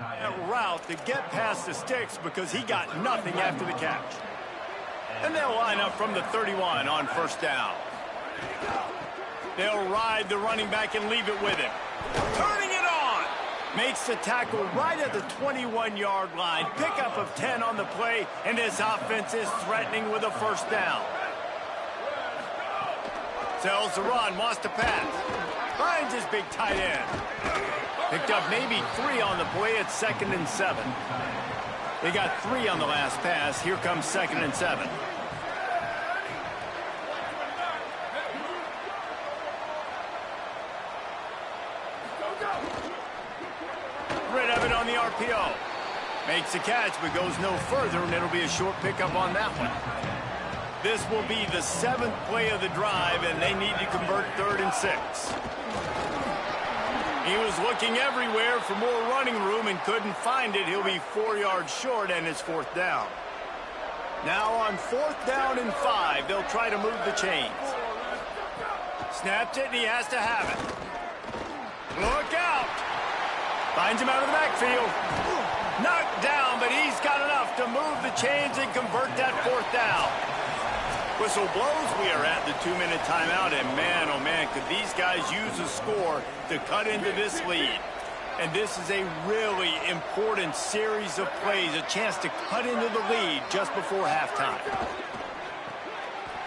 That route to get past the sticks because he got nothing after the catch. And they'll line up from the 31 on first down. They'll ride the running back and leave it with him. Turning it on. Makes the tackle right at the 21-yard line. Pickup of 10 on the play, and this offense is threatening with a first down. Sells the run, wants to pass. Finds his big tight end. Picked up maybe 3 on the play at 2nd and 7. They got 3 on the last pass. Here comes 2nd and 7. Rid of it on the RPO. Makes the catch, but goes no further, and it'll be a short pickup on that one. This will be the 7th play of the drive, and they need to convert 3rd and 6. He was looking everywhere for more running room and couldn't find it. He'll be 4 yards short, and it's 4th down. Now on 4th down and 5, they'll try to move the chains. Snapped it, and he has to have it. Look out! Finds him out of the backfield. Knocked down, but he's got enough to move the chains and convert that 4th down. Whistle blows, we are at the 2-minute timeout, and man, oh man, could these guys use a score to cut into this lead. And this is a really important series of plays, a chance to cut into the lead just before halftime.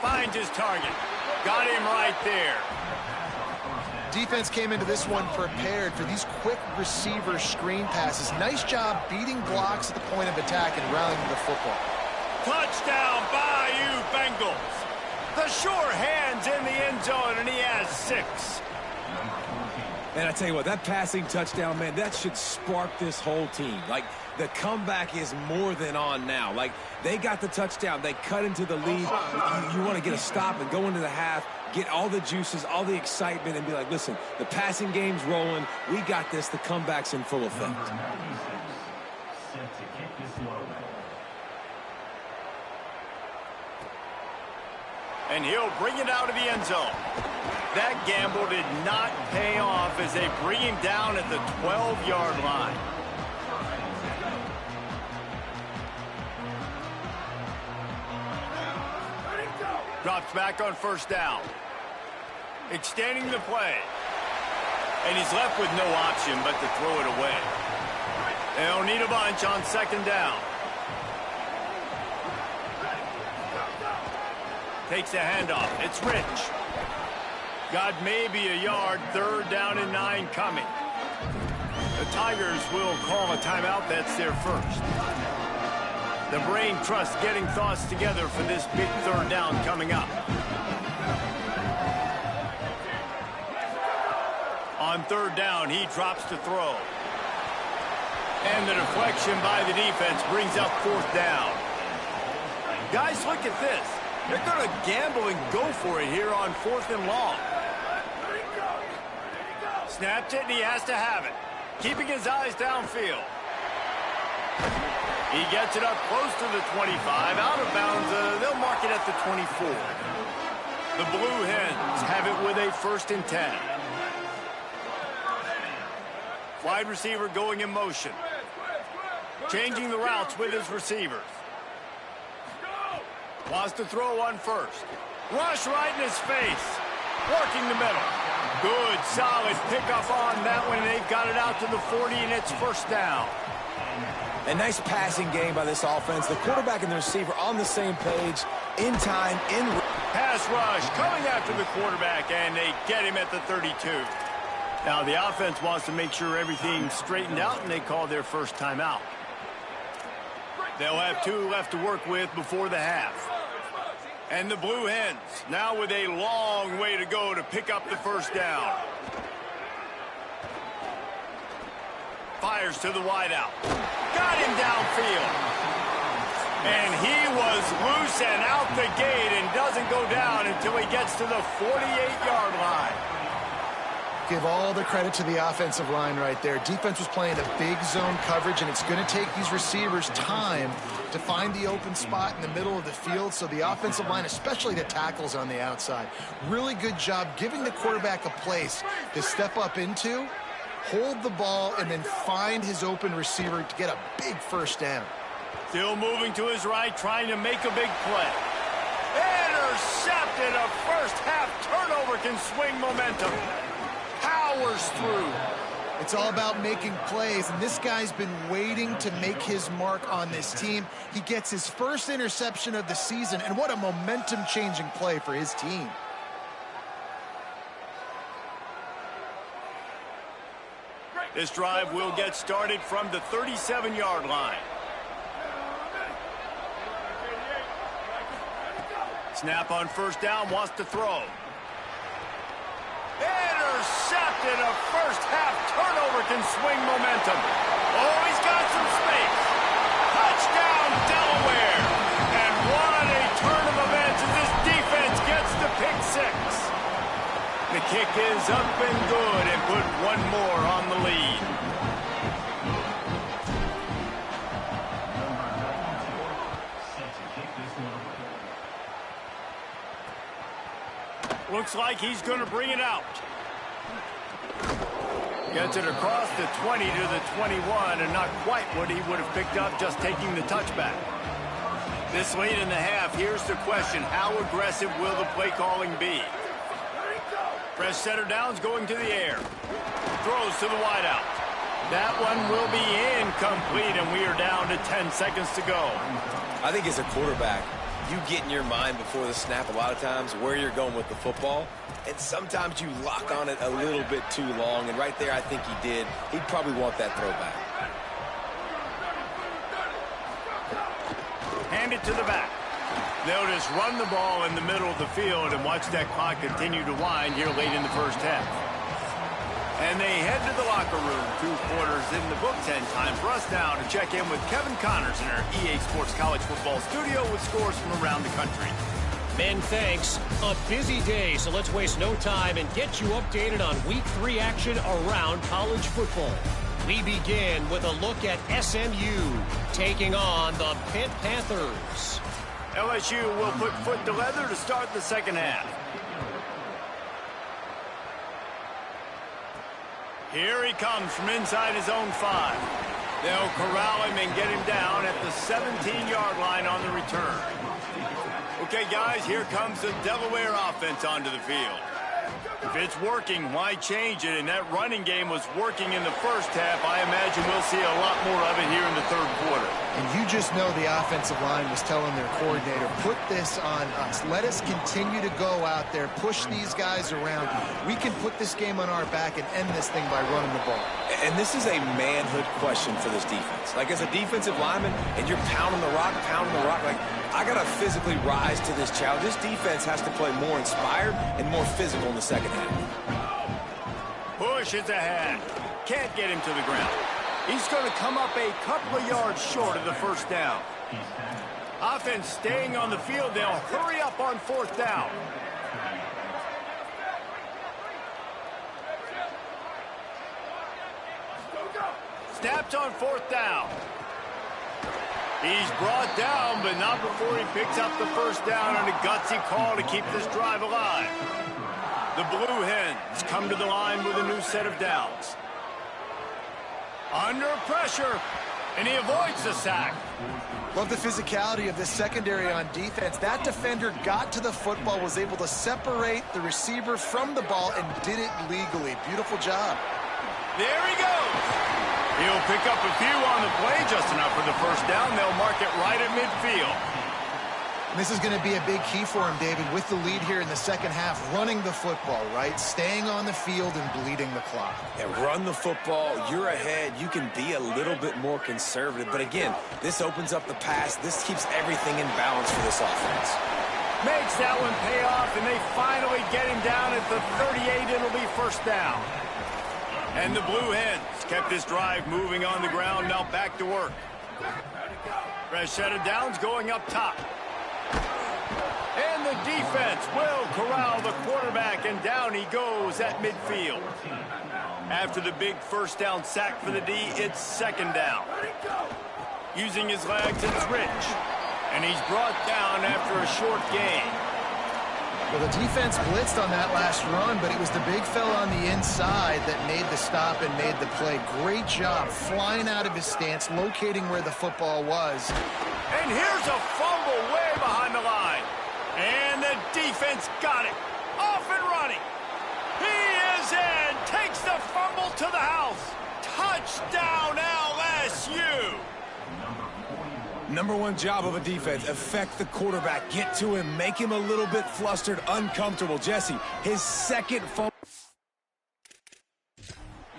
Finds his target. Got him right there. Defense came into this one prepared for these quick receiver screen passes. Nice job beating blocks at the point of attack and rallying the football. Touchdown, Bayou Bengals. The sure hands in the end zone, and he has 6. And I tell you what, that passing touchdown, man, that should spark this whole team. Like, the comeback is more than on now. Like, they got the touchdown. They cut into the lead. You want to get a stop and go into the half, get all the juices, all the excitement, and be like, listen, the passing game's rolling. We got this. The comeback's in full effect. And he'll bring it out of the end zone. That gamble did not pay off as they bring him down at the 12-yard line. Drops back on first down. Extending the play. And he's left with no option but to throw it away. They'll need a bunch on 2nd down. Takes a handoff. It's Rich. Got maybe a yard. 3rd down and 9 coming. The Tigers will call a timeout. That's their first. The brain trust getting thoughts together for this big 3rd down coming up. On 3rd down, he drops to throw. And the deflection by the defense brings up 4th down. Guys, look at this. They're going to gamble and go for it here on 4th and long. Snapped it, and he has to have it. Keeping his eyes downfield. He gets it up close to the 25. Out of bounds, they'll mark it at the 24. The Blue Hens have it with a 1st and 10. Wide receiver going in motion. Changing the routes with his receivers. Wants to throw on first. Rush right in his face. Working the middle. Good, solid pickup on that one. They've got it out to the 40, and it's 1st down. A nice passing game by this offense. The quarterback and the receiver on the same page, in time, in... Pass rush coming after the quarterback, and they get him at the 32. Now, the offense wants to make sure everything's straightened out, and they call their first timeout. They'll have 2 left to work with before the half. And the Blue Hens now with a long way to go to pick up the 1st down. Fires to the wideout. Got him downfield. And he was loose and out the gate and doesn't go down until he gets to the 48-yard line. Give all the credit to the offensive line right there. Defense was playing a big zone coverage, and it's going to take these receivers time to find the open spot in the middle of the field. So the offensive line, especially the tackles on the outside, really good job giving the quarterback a place to step up into hold the ball, and then find his open receiver to get a big first down. Still moving to his right, trying to make a big play. Intercepted. A first-half turnover can swing momentum. Powers through. It's all about making plays, and this guy's been waiting to make his mark on this team. He gets his first interception of the season, and what a momentum-changing play for his team. This drive will get started from the 37-yard line. Snap on first down, wants to throw. Intercepted. A first-half turnover can swing momentum. Oh, he's got some space. Touchdown, Delaware. And what a turn of events as this defense gets the pick six. The kick is up and good and put one more on the lead. Looks like he's going to bring it out. Gets it across the 20 to the 21, and not quite what he would have picked up just taking the touchback. This late in the half, here's the question. How aggressive will the play calling be? Fresh setter downs going to the air. Throws to the wideout. That one will be incomplete, and we are down to 10 seconds to go. I think as a quarterback, you get in your mind before the snap a lot of times where you're going with the football, and sometimes you lock on it a little bit too long, and right there I think he did. He'd probably want that throwback. Hand it to the back. They'll just run the ball in the middle of the field and watch that clock continue to wind here late in the first half. And they head to the locker room. 2 quarters in the books, and time for us now to check in with Kevin Connors in our EA Sports College Football studio with scores from around the country. Men, thanks. A busy day, so let's waste no time and get you updated on Week 3 action around college football. We begin with a look at SMU taking on the Pitt Panthers. LSU will put foot to leather to start the second half. Here he comes from inside his own 5. They'll corral him and get him down at the 17-yard line on the return. Okay, guys, here comes the Delaware offense onto the field. If it's working, why change it? And that running game was working in the first half. I imagine we'll see a lot more of it here in the third quarter. And you just know the offensive line was telling their coordinator, put this on us. Let us continue to go out there, push these guys around. We can put this game on our back and end this thing by running the ball. And this is a manhood question for this defense. Like, as a defensive lineman, and you're pounding the rock, like, I got to physically rise to this challenge. This defense has to play more inspired and more physical in the second half. Bush is ahead. Can't get him to the ground. He's going to come up a couple of yards short of the first down. Offense staying on the field. They'll hurry up on fourth down. Snapped on fourth down. He's brought down, but not before he picks up the first down on a gutsy call to keep this drive alive. The Blue Hens come to the line with a new set of downs. Under pressure, and he avoids the sack. Love the physicality of this secondary on defense. That defender got to the football, was able to separate the receiver from the ball, and did it legally. Beautiful job. There he goes. He'll pick up a few on the play, just enough for the first down. They'll mark it right at midfield. And this is going to be a big key for him, David, with the lead here in the second half, running the football, right? Staying on the field and bleeding the clock. Yeah, run the football. You're ahead. You can be a little bit more conservative. But again, this opens up the pass. This keeps everything in balance for this offense. Makes that one pay off, and they finally get him down at the 38. It'll be first down. And the Blue Hens kept this drive moving on the ground. Now back to work. Fresh set of downs going up top. And the defense will corral the quarterback, and down he goes at midfield. After the big first down sack for the D, it's second down. Using his legs, it's Rich. And he's brought down after a short gain. Well, the defense blitzed on that last run, but it was the big fella on the inside that made the stop and made the play. Great job flying out of his stance, locating where the football was. And here's a fumble way behind the line. And the defense got it. Off and running. He is in. Takes the fumble to the house. Touchdown, LSU. Number one job of a defense, affect the quarterback, get to him, make him a little bit flustered, uncomfortable. Jesse, his second fumble.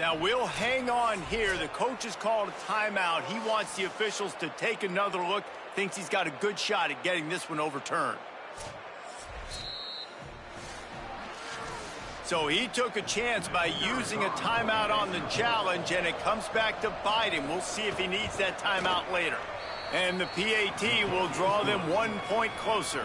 Now we'll hang on here. The coach has called a timeout. He wants the officials to take another look. Thinks he's got a good shot at getting this one overturned. So he took a chance by using a timeout on the challenge, and it comes back to bite him. We'll see if he needs that timeout later. And the PAT will draw them 1 point closer.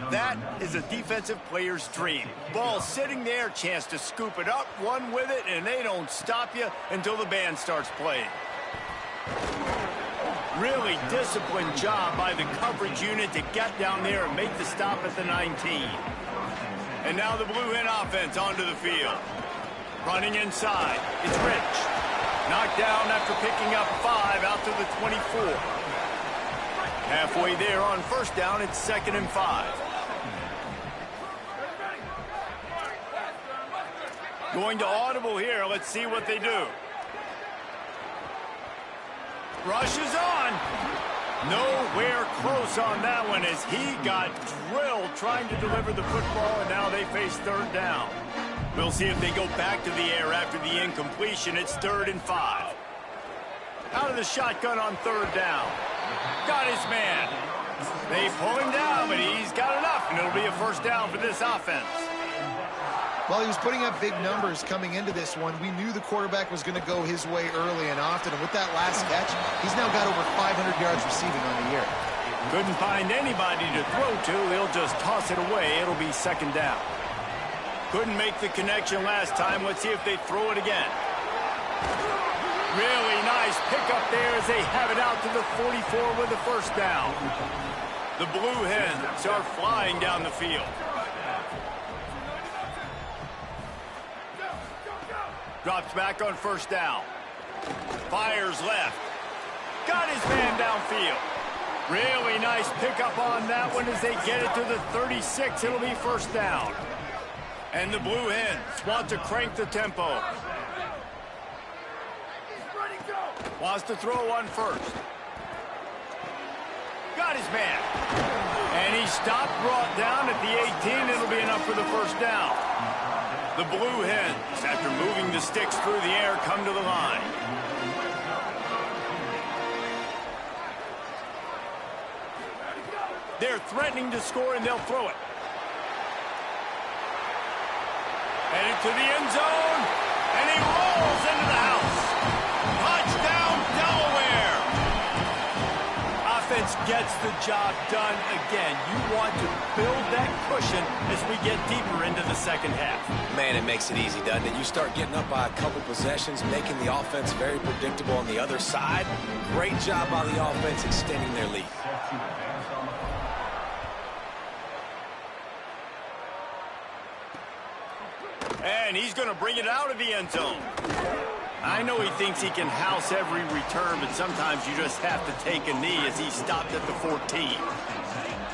That is a defensive player's dream. Ball sitting there, chance to scoop it up, run with it, and they don't stop you until the band starts playing. Really disciplined job by the coverage unit to get down there and make the stop at the 19. And now the Blue Hen offense onto the field. Running inside, it's Rich. Knocked down after picking up 5 out to the 24. Halfway there on first down, it's 2nd and 5. Going to audible here. Let's see what they do. Rush is on. Nowhere close on that one as he got drilled trying to deliver the football, and now they face 3rd down. We'll see if they go back to the air after the incompletion. It's 3rd and 5. Out of the shotgun on 3rd down. Got his man. They pull him down, but he's got enough, and it'll be a 1st down for this offense. Well, he was putting up big numbers coming into this one. We knew the quarterback was going to go his way early and often, and with that last catch, he's now got over 500 yards receiving on the year. Couldn't find anybody to throw to. He'll just toss it away. It'll be 2nd down. Couldn't make the connection last time. Let's see if they throw it again. Really nice pickup there as they have it out to the 44 with the 1st down. The Blue Hens are flying down the field. Drops back on 1st down. Fires left. Got his man downfield. Really nice pickup on that one as they get it to the 36. It'll be 1st down. And the Blue Hens want to crank the tempo. Wants to throw on 1st. Got his man. And he stopped, brought down at the 18. It'll be enough for the 1st down. The Blue Hens, after moving the sticks through the air, come to the line. They're threatening to score, and they'll throw it. Headed to the end zone, and he rolls into the house. Touchdown, Delaware. Offense gets the job done again. You want to build that cushion as we get deeper into the 2nd half. Man, it makes it easy, doesn't it? You start getting up by a couple possessions, making the offense very predictable on the other side. Great job by the offense extending their lead. And he's going to bring it out of the end zone. I know he thinks he can house every return, but sometimes you just have to take a knee as he stopped at the 14.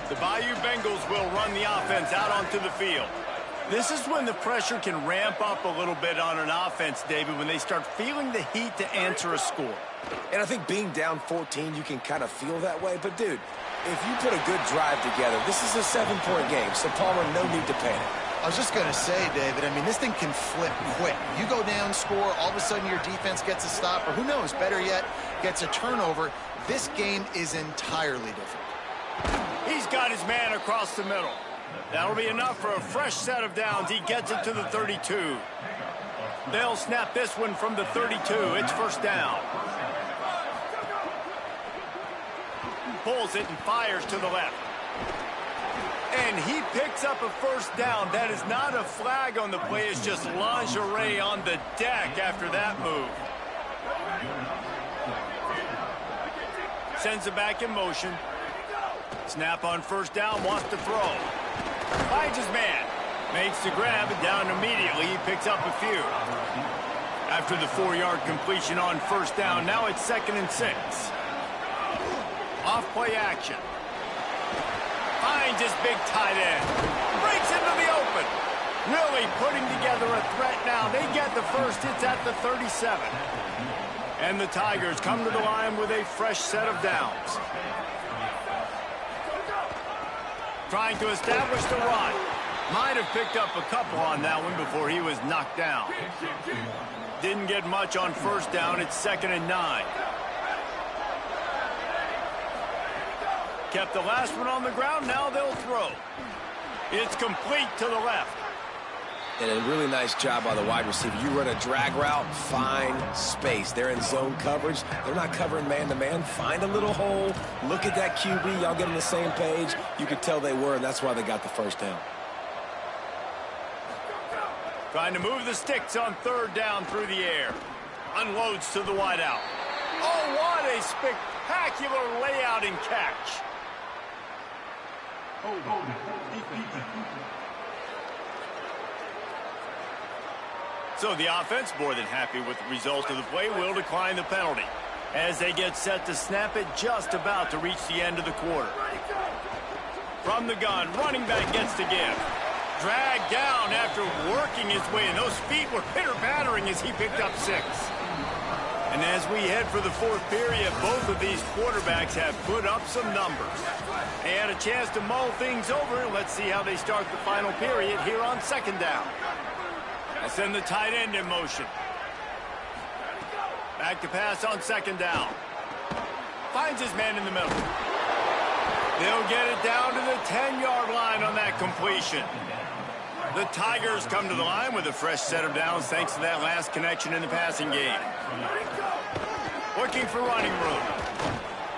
The Bayou Bengals will run the offense out onto the field. This is when the pressure can ramp up a little bit on an offense, David, when they start feeling the heat to answer a score. And I think being down 14, you can kind of feel that way. But, dude, if you put a good drive together, this is a 7-point game, so Palmer, no need to panic. I was just going to say, David, I mean, this thing can flip quick. You go down, score, all of a sudden your defense gets a stop, or who knows, better yet, gets a turnover. This game is entirely different. He's got his man across the middle. That'll be enough for a fresh set of downs. He gets it to the 32. They'll snap this one from the 32. It's 1st down. Pulls it and fires to the left. And he picks up a 1st down. That is not a flag on the play. It's just lingerie on the deck after that move. Sends it back in motion. Snap on 1st down, wants to throw. Finds his man. Makes the grab and down immediately. He picks up a few. After the 4-yard completion on first down, now it's 2nd and 6. Off play action. Finds his big tight end. Breaks into the open. Really putting together a threat now. They get the first. It's at the 37. And the Tigers come to the line with a fresh set of downs. Trying to establish the run. Might have picked up a couple on that one before he was knocked down. Didn't get much on first down. It's 2nd and 9. Kept the last one on the ground. Now they'll throw. It's complete to the left. And a really nice job by the wide receiver. You run a drag route, find space. They're in zone coverage. They're not covering man-to-man. Find a little hole. Look at that QB. Y'all get on the same page. You could tell they were, and that's why they got the first down. Trying to move the sticks on 3rd down through the air. Unloads to the wideout. Oh, what a spectacular layout and catch. So the offense, more than happy with the result of the play, will decline the penalty as they get set to snap it just about to reach the end of the quarter. From the gun, running back gets to give. Dragged down after working his way, and those feet were pitter-pattering as he picked up 6. And as we head for the 4th period, both of these quarterbacks have put up some numbers. They had a chance to mull things over. Let's see how they start the final period here on 2nd down. I send the tight end in motion. Back to pass on 2nd down. Finds his man in the middle. They'll get it down to the 10-yard line on that completion. The Tigers come to the line with a fresh set of downs thanks to that last connection in the passing game. Looking for running room.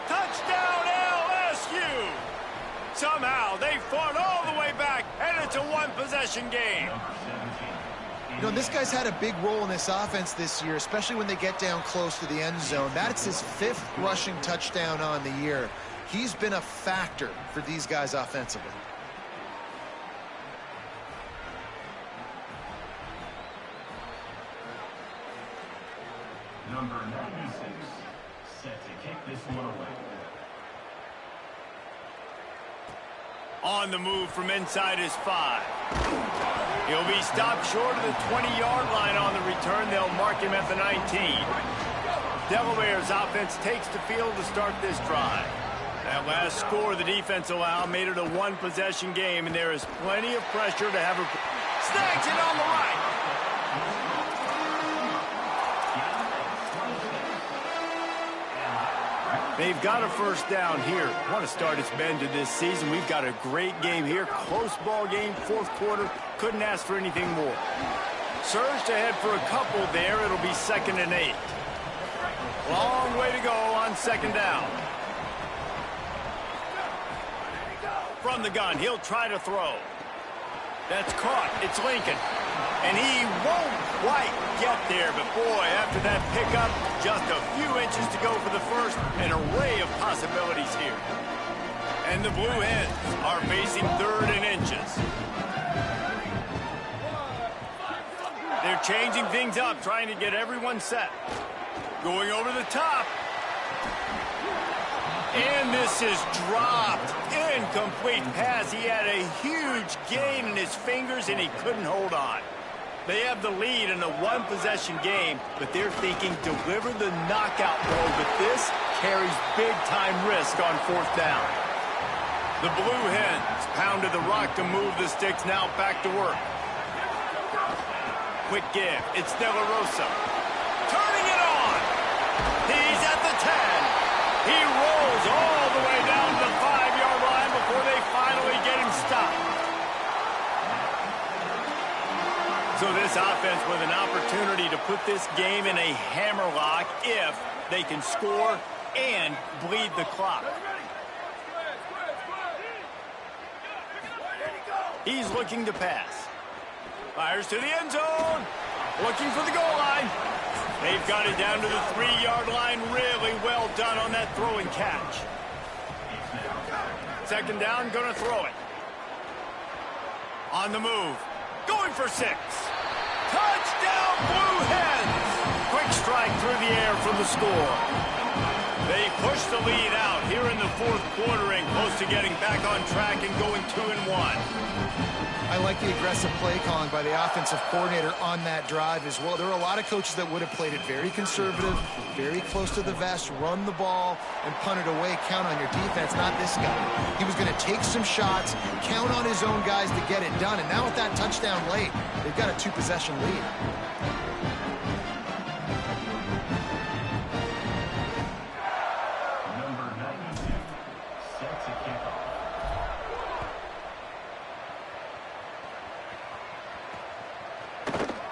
Touchdown LSU! Somehow they fought all the way back, and it's a one-possession game. You know, this guy's had a big role in this offense this year, especially when they get down close to the end zone. That's his 5th rushing touchdown on the year. He's been a factor for these guys offensively. Number 96, set to kick this one away. On the move from inside his 5. He'll be stopped short of the 20-yard line on the return. They'll mark him at the 19. Delaware's offense takes the field to start this drive. That last score the defense allowed made it a one-possession game, and there is plenty of pressure to have a... Snags it on the right. They've got a first down here. What a start it's been to this season. We've got a great game here. Close ball game, 4th quarter. Couldn't ask for anything more. Surged ahead for a couple there. It'll be 2nd and 8. Long way to go on 2nd down. From the gun, he'll try to throw. That's caught. It's Lincoln. And he won't quite get there, but boy, after that pickup, just a few inches to go for the first. An array of possibilities here. And the Blue Hens are facing 3rd and inches. They're changing things up, trying to get everyone set. Going over the top. And this is dropped. Incomplete pass. He had a huge gain in his fingers, and he couldn't hold on. They have the lead in a one-possession game, but they're thinking deliver the knockout blow, but this carries big-time risk on 4th down. The Blue Hens pounded the rock to move the sticks, now back to work. Quick give. It's De La Rosa. Turning it on. He's at the 10. He rolls all the way down to the 5-yard line before they finally get him stopped. So this offense with an opportunity to put this game in a hammerlock if they can score and bleed the clock. He's looking to pass. Fires to the end zone. Looking for the goal line. They've got it down to the 3-yard line. Really well done on that throw and catch. 2nd down, gonna throw it. On the move. Going for 6. Touchdown, Blue Hens! Quick strike through the air from the score. They push the lead out here in the fourth quarter and close to getting back on track and going 2-1. I like the aggressive play calling by the offensive coordinator on that drive as well. There are a lot of coaches that would have played it very conservative, very close to the vest, run the ball, and punt it away. Count on your defense, not this guy. He was going to take some shots, count on his own guys to get it done. And now with that touchdown late, they've got a 2-possession lead.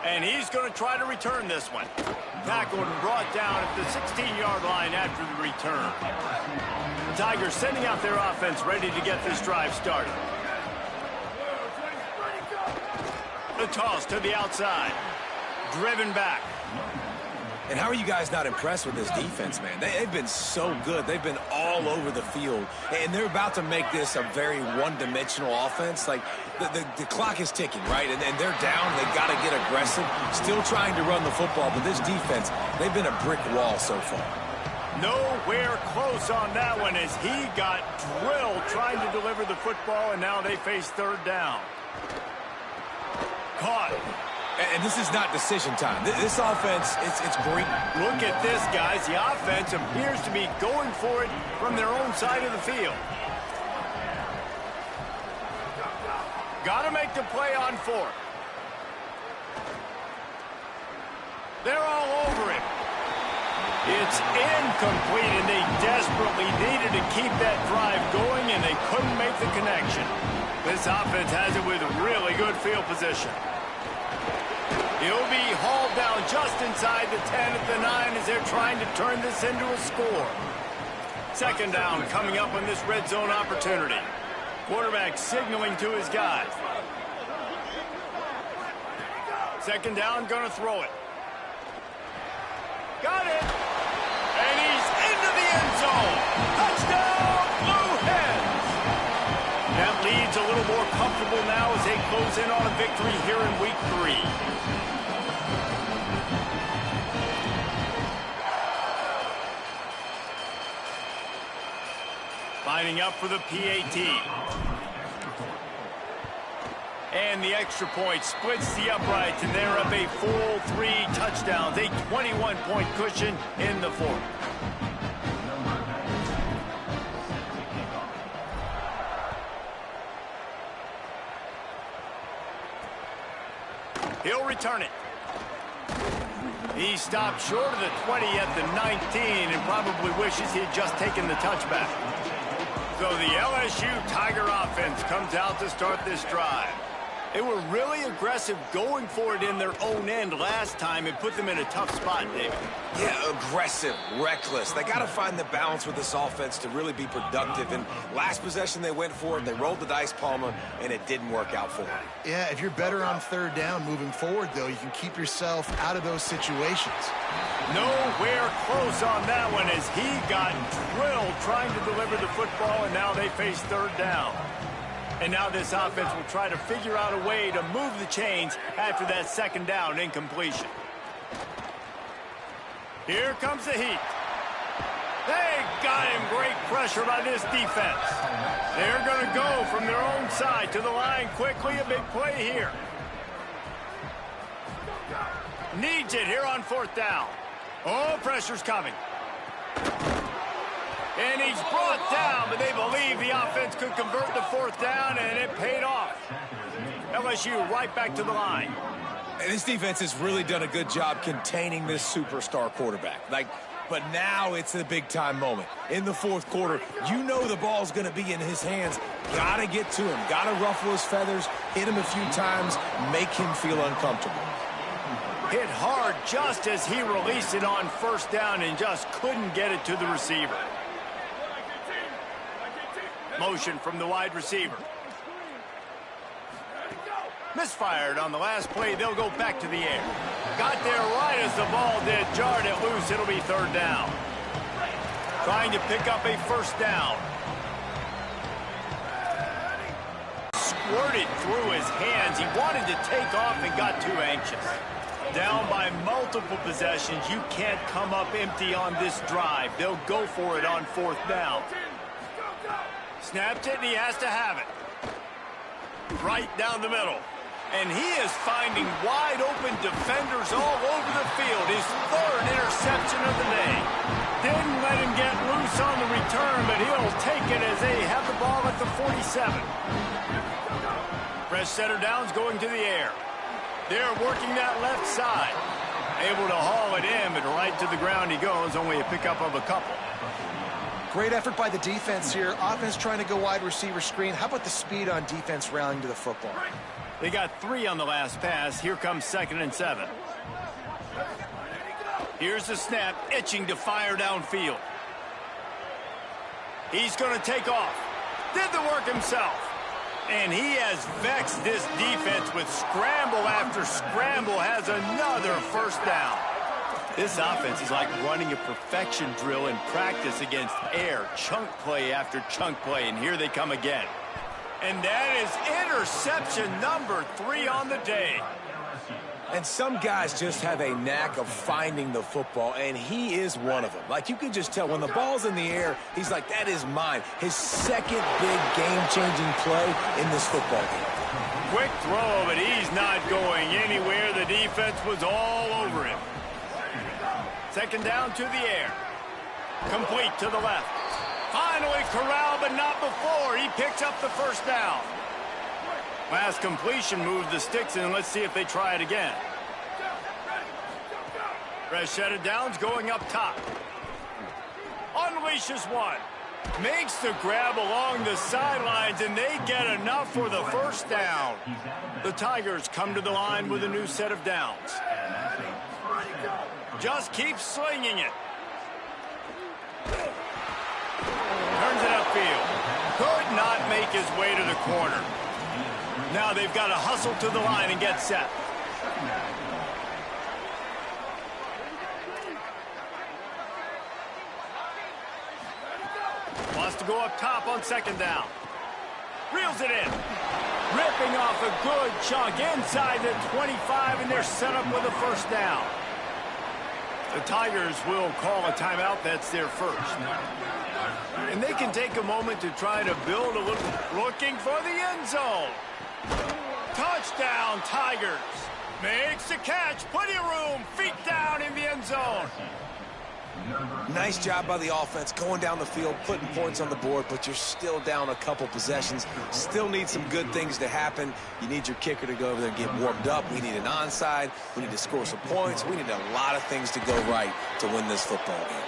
And he's going to try to return this one. Tackled and brought down at the 16-yard line after the return. The Tigers sending out their offense ready to get this drive started. The toss to the outside. Driven back. And how are you guys not impressed with this defense, man? They've been so good. They've been all over the field. And they're about to make this a very one-dimensional offense. Like, the clock is ticking, right? And they're down. They've got to get aggressive. Still trying to run the football. But this defense, they've been a brick wall so far. Nowhere close on that one as he got drilled trying to deliver the football, and now they face third down. Caught. And this is not decision time. This offense, it's great. Look at this, guys. The offense appears to be going for it from their own side of the field. Got to make the play on 4th. They're all over it. It's incomplete, and they desperately needed to keep that drive going, and they couldn't make the connection. This offense has it with really good field position. He'll be hauled down just inside the 10 at the 9 as they're trying to turn this into a score. Second down coming up on this red zone opportunity. Quarterback signaling to his guys. Second down, gonna throw it. Got it! And he's into the end zone! Touchdown, Blue Hens! That lead's a little more comfortable now as they close in on a victory here in Week 3. Lining up for the PAT. And the extra point splits the uprights, and they're up a full 3 touchdowns, a 21-point cushion in the fourth. He'll return it. He stopped short of the 20 at the 19 and probably wishes he had just taken the touchback. So the LSU Tiger offense comes out to start this drive. They were really aggressive going for it in their own end last time and put them in a tough spot, David. Yeah, aggressive, reckless. They got to find the balance with this offense to really be productive. And last possession they went for it, they rolled the dice, Palmer, and it didn't work out for them. Yeah, if you're better on third down moving forward, though, you can keep yourself out of those situations. Nowhere close on that one as he got drilled trying to deliver the football, and now they face third down. And now this offense will try to figure out a way to move the chains after that second down incompletion. Here comes the heat. They got him. Great pressure by this defense. They're going to go from their own side to the line quickly. A big play here. Needs it here on fourth down. Oh, pressure's coming. And he's brought down, but they believe the offense could convert the fourth down, and it paid off. LSU right back to the line. And this defense has really done a good job containing this superstar quarterback. But now it's a big-time moment. In the fourth quarter, you know the ball's going to be in his hands. Got to get to him. Got to ruffle his feathers, hit him a few times, make him feel uncomfortable. Hit hard just as he released it on first down and just couldn't get it to the receiver. Motion from the wide receiver. Misfired on the last play. They'll go back to the air. Got there right as the ball did. Jarred it loose. It'll be third down. Trying to pick up a first down. squirted through his hands. He wanted to take off and got too anxious. Down by multiple possessions, you can't come up empty on this drive. They'll go for it on 4th down. Snapped it, and he has to have it. Right down the middle. And he is finding wide-open defenders all over the field. His 3rd interception of the day. Didn't let him get loose on the return, but he'll take it as they have the ball at the 47. Fresh setter downs going to the air. They're working that left side. Able to haul it in, but right to the ground he goes. Only a pickup of a couple. Great effort by the defense here. Offense trying to go wide receiver screen. How about the speed on defense rallying to the football? They got 3 on the last pass. Here comes 2nd and 7. Here's the snap, itching to fire downfield. He's going to take off. Did the work himself. And he has vexed this defense with scramble after scramble. Has another 1st down. This offense is like running a perfection drill in practice against air. Chunk play after chunk play, and here they come again. And that is interception number 3 on the day. And some guys just have a knack of finding the football, and he is one of them. Like, you can just tell when the ball's in the air, he's like, that is mine. His 2nd big game-changing play in this football game. Quick throw, but he's not going anywhere. The defense was all over him. 2nd down to the air. Complete to the left. Finally corralled, but not before. He picks up the 1st down. Last completion moved the sticks in. Let's see if they try it again. Fresh set of downs going up top. Unleashes one. Makes the grab along the sidelines, and they get enough for the 1st down. The Tigers come to the line with a new set of downs. Just keeps slinging it. Turns it upfield. Could not make his way to the corner. Now they've got to hustle to the line and get set. Wants to go up top on 2nd down. Reels it in. Ripping off a good chunk inside the 25, and they're set up with a 1st down. The Tigers will call a timeout. That's their 1st. And they can take a moment to try to build a little, looking for the end zone. Touchdown, Tigers. Makes the catch. Plenty of room. Feet down in the end zone. Nice job by the offense going down the field, putting points on the board, but you're still down a couple possessions. Still need some good things to happen. You need your kicker to go over there and get warmed up. We need an onside. We need to score some points. We need a lot of things to go right to win this football game.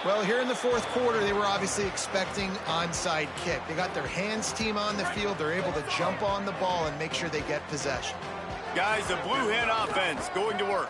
Well, here in the 4th quarter, they were obviously expecting onside kick. They got their hands team on the field. They're able to jump on the ball and make sure they get possession. Guys, the Blue Hen offense going to work.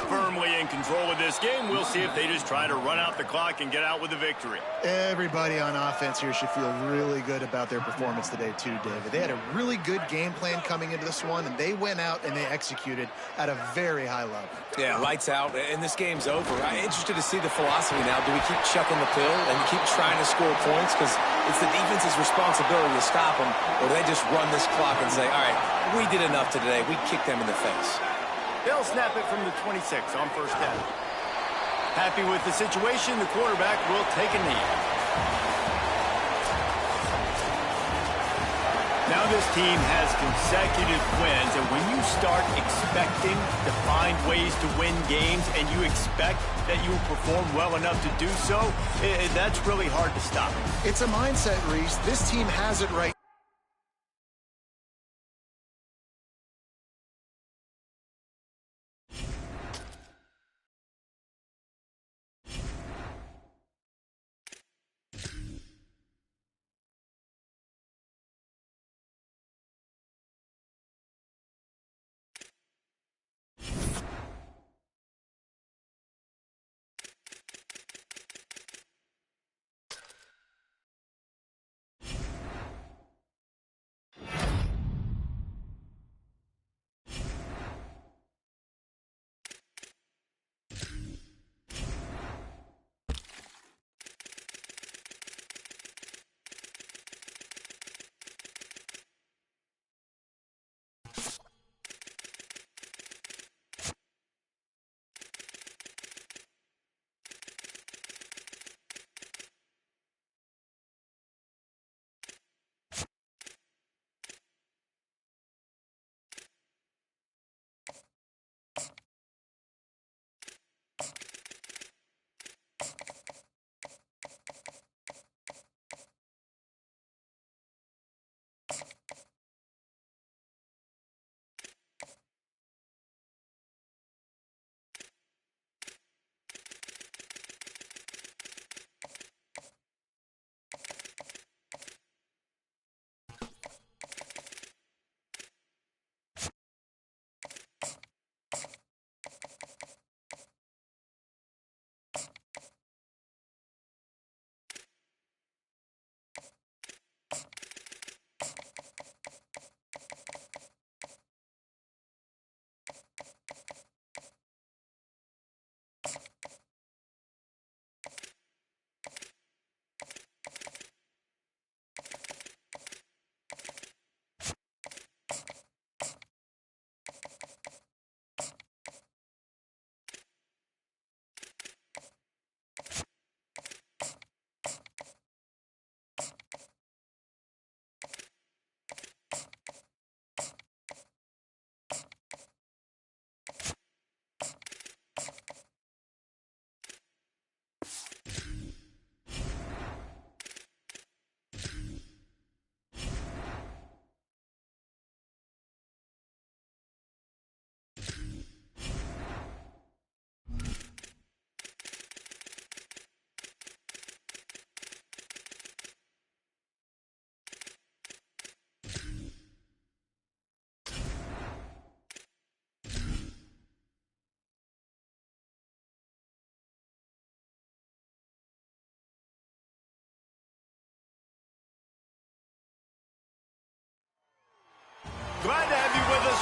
Firmly in control of this game. We'll see if they just try to run out the clock and get out with a victory. Everybody on offense here should feel really good about their performance today too, David. They had a really good game plan coming into this one, and they went out and they executed at a very high level. Yeah, lights out, and this game's over. I'm interested to see the philosophy now. Do we keep chucking the pill and keep trying to score points because it's the defense's responsibility to stop them, or do they just run this clock and say, all right, we did enough today. We kicked them in the face. They'll snap it from the 26 on 1st down. Happy with the situation, the quarterback will take a knee. Now this team has consecutive wins, and when you start expecting to find ways to win games and you expect that you will perform well enough to do so, that's really hard to stop. It's a mindset, Reese. This team has it right.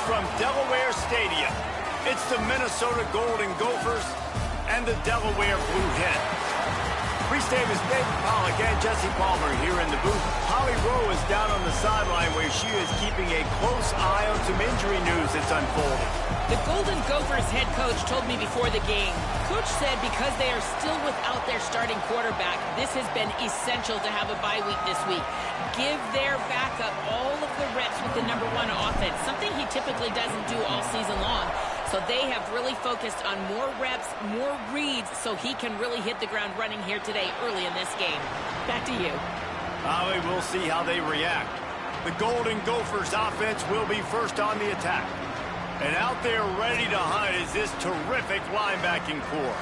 from Delaware Stadium. It's the Minnesota Golden Gophers and the Delaware Blue Hens. Reese Davis, David Pollack, and Jesse Palmer here in the booth. Holly Rowe is down on the sideline where she is keeping a close eye on some injury news that's unfolding. The Golden Gophers head coach told me before the game, Coach said because they are still without their starting quarterback, this has been essential to have a bye week this week. Give their backup all of the reps with the #1 offense, something he typically doesn't do all season long. So they have really focused on more reps, more reads, so he can really hit the ground running here today early in this game. Back to you. Holly, we'll see how they react. The Golden Gophers offense will be first on the attack. And out there ready to hunt is this terrific linebacking core.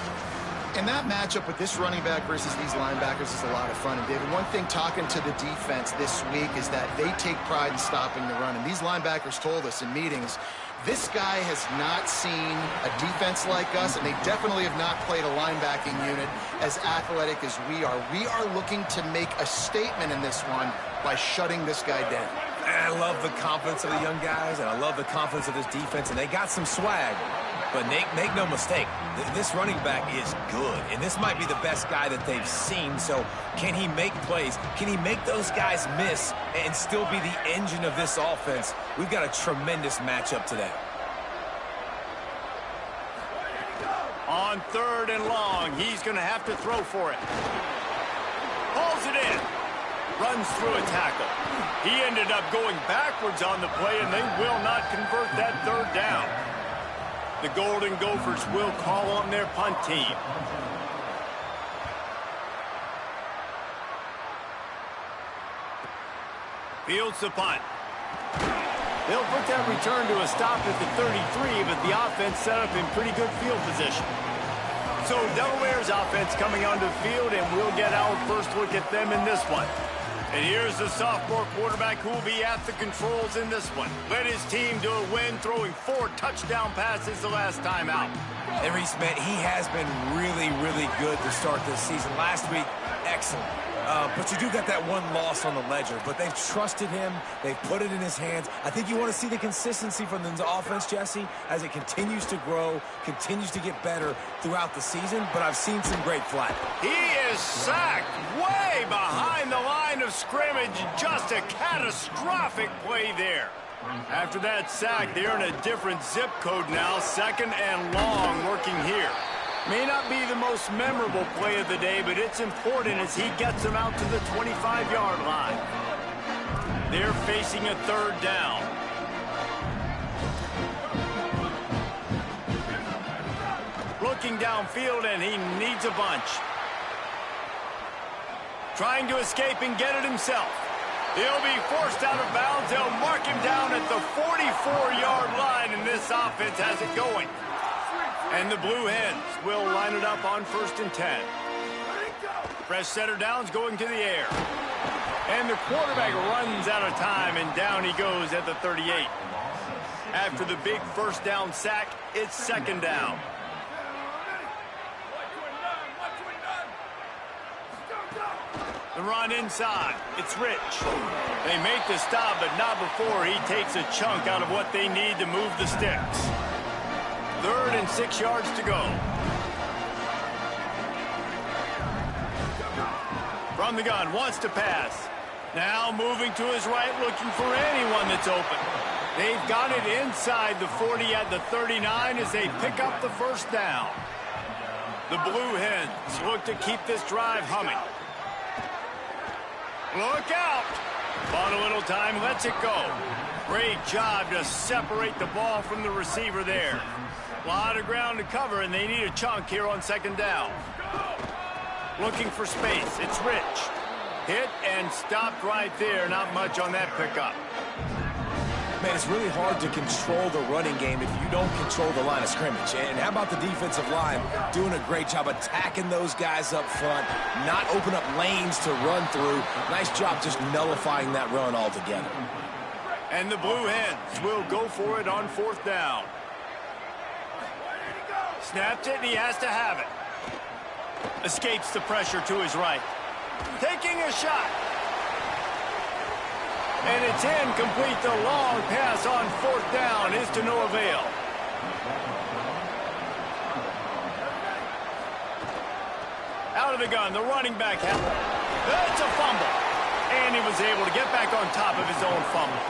And that matchup with this running back versus these linebackers is a lot of fun. And, David, one thing talking to the defense this week is that they take pride in stopping the run. And these linebackers told us in meetings, this guy has not seen a defense like us, and they definitely have not played a linebacking unit as athletic as we are. We are looking to make a statement in this one by shutting this guy down. And I love the confidence of the young guys, and I love the confidence of this defense, and they got some swag. But make no mistake, this running back is good, and this might be the best guy that they've seen. So can he make plays? Can he make those guys miss and still be the engine of this offense? We've got a tremendous matchup today. On 3rd and long, he's going to have to throw for it. Pulls it in. Runs through a tackle. He ended up going backwards on the play, and they will not convert that 3rd down. The Golden Gophers will call on their punt team. Fields the punt. They'll put that return to a stop at the 33, but the offense set up in pretty good field position. So Delaware's offense coming onto the field, and we'll get our first look at them in this one. And here's the sophomore quarterback who will be at the controls in this one. Led his team to a win, throwing 4 touchdown passes the last time out. And Reese, man, he has been really, really good to start this season. Last week, excellent. But you do got that one loss on the ledger. But they've trusted him. They've put it in his hands. I think you want to see the consistency from the offense, Jesse, as it continues to grow, continues to get better throughout the season. But I've seen some great flack. He is sacked way behind the line of scrimmage. Just a catastrophic play there. After that sack, they're in a different zip code now. 2nd and long working here. May not be the most memorable play of the day, but it's important as he gets them out to the 25-yard line. They're facing a 3rd down. Looking downfield, and he needs a bunch. Trying to escape and get it himself. He'll be forced out of bounds. They'll mark him down at the 44-yard line, and this offense has it going. And the Blue Hens will line it up on 1st and 10. Fresh setter downs going to the air. And the quarterback runs out of time, and down he goes at the 38. After the big 1st down sack, it's 2nd down. The run inside. It's Rich. They make the stop, but not before he takes a chunk out of what they need to move the sticks. 3rd and 6 yards to go. From the gun, wants to pass. Now moving to his right, looking for anyone that's open. They've got it inside the 40 at the 39 as they pick up the 1st down. The Blue Hens look to keep this drive humming. Look out! Bought a little time, lets it go. Great job to separate the ball from the receiver there. A lot of ground to cover, and they need a chunk here on 2nd down. Looking for space. It's Rich. Hit and stopped right there. Not much on that pickup. Man, it's really hard to control the running game if you don't control the line of scrimmage. And how about the defensive line doing a great job attacking those guys up front, not open up lanes to run through. Nice job just nullifying that run altogether. And the Blue Hens will go for it on 4th down. Snapped it, and he has to have it. Escapes the pressure to his right. Taking a shot. And it's incomplete. The long pass on 4th down is to no avail. Out of the gun, the running back. That's a fumble. And he was able to get back on top of his own fumble.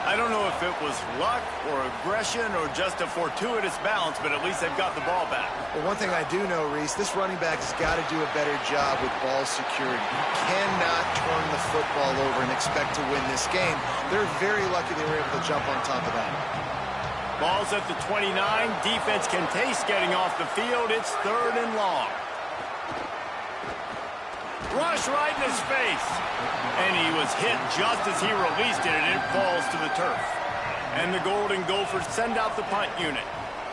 I don't know if it was luck or aggression or just a fortuitous bounce, but at least they've got the ball back. Well, one thing I do know, Reese, this running back has got to do a better job with ball security. You cannot turn the football over and expect to win this game. They're very lucky they were able to jump on top of that. Ball's at the 29. Defense can taste getting off the field. It's 3rd and long. Rush right in his face. And he was hit just as he released it, and it falls to the turf. And the Golden Gophers send out the punt unit.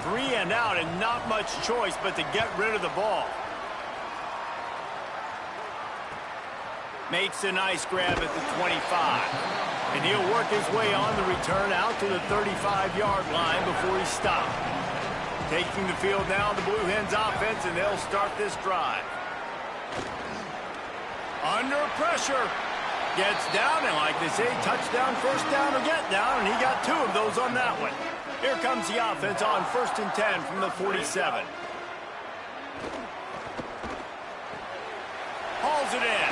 3 and out, and not much choice but to get rid of the ball. Makes a nice grab at the 25. And he'll work his way on the return out to the 35-yard line before he stopped. Taking the field now, the Blue Hens offense, and they'll start this drive. Under pressure. Gets down, and like they say, touchdown, 1st down, or get down, and he got 2 of those on that one. Here comes the offense on 1st and 10 from the 47. Hauls it in.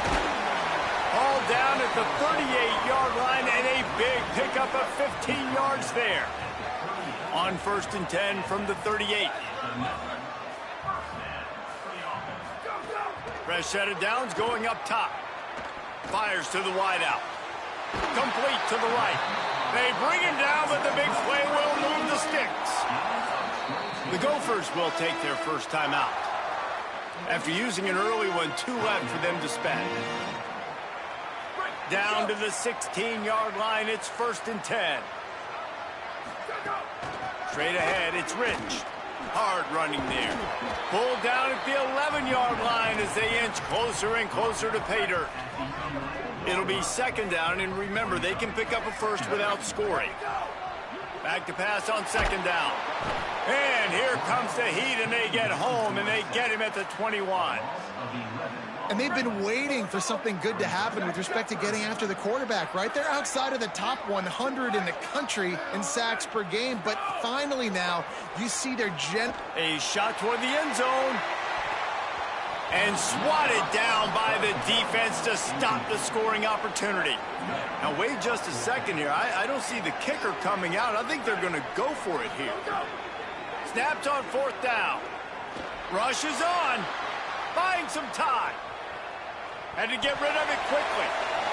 Hauled down at the 38-yard line, and a big pickup of 15 yards there. On 1st and 10 from the 38. Fresh set of downs going up top. Fires to the wideout. Complete to the right. They bring him down, but the big play will move the sticks. The Gophers will take their first time out. After using an early one, 2 left for them to spend. Down to the 16-yard line, it's 1st and 10. Straight ahead, it's Rich. Hard running there. Pulled down at the 11-yard line as they inch closer and closer to pay dirt. It'll be 2nd down, and remember, they can pick up a first without scoring. Back to pass on 2nd down. And here comes the heat, and they get home, and they get him at the 21. And they've been waiting for something good to happen with respect to getting after the quarterback, right? They're outside of the top 100 in the country in sacks per game, but finally now you see their A shot toward the end zone. And swatted down by the defense to stop the scoring opportunity. Now wait just a second here. I don't see the kicker coming out. I think they're going to go for it here. Snapped on 4th down. Rushes on. Buying some time. Had to get rid of it quickly.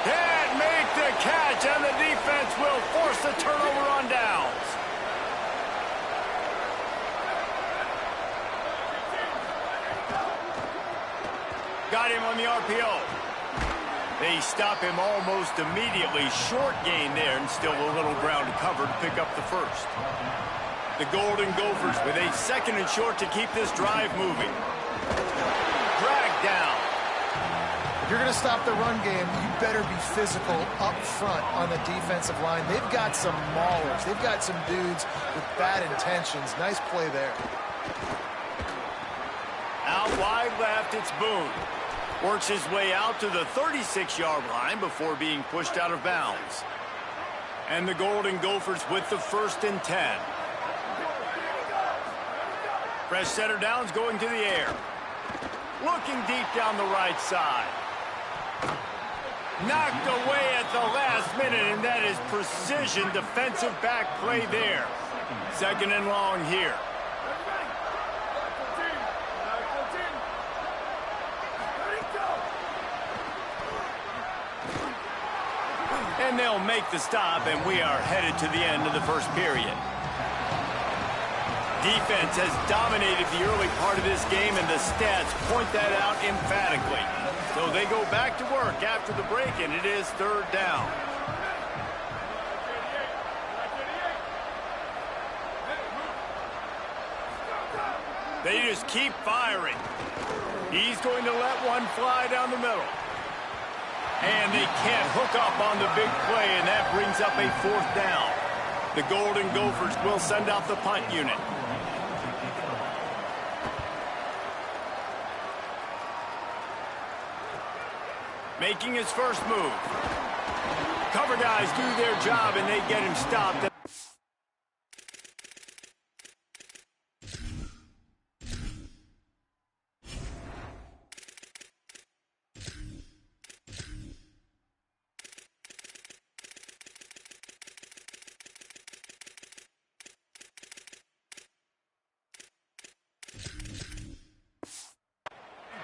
Can't make the catch, and the defense will force the turnover on downs. Got him on the RPO. They stop him almost immediately. Short gain there, and still a little ground to cover to pick up the first. The Golden Gophers with a 2nd and short to keep this drive moving. Dragged down. If you're going to stop the run game, you better be physical up front on the defensive line. They've got some maulers. They've got some dudes with bad intentions. Nice play there. Out wide left, it's Boone. Works his way out to the 36-yard line before being pushed out of bounds. And the Golden Gophers with the 1st and 10. Fresh set of downs going to the air. Looking deep down the right side. Knocked away at the last minute, and that is precision defensive back play there. 2nd and long here. And they'll make the stop, and we are headed to the end of the first period. Defense has dominated the early part of this game, and the stats point that out emphatically. So they go back to work after the break, and it is 3rd down. They just keep firing. He's going to let one fly down the middle. And they can't hook up on the big play, and that brings up a 4th down. The Golden Gophers will send out the punt unit. Making his first move. Cover guys do their job, and they get him stopped.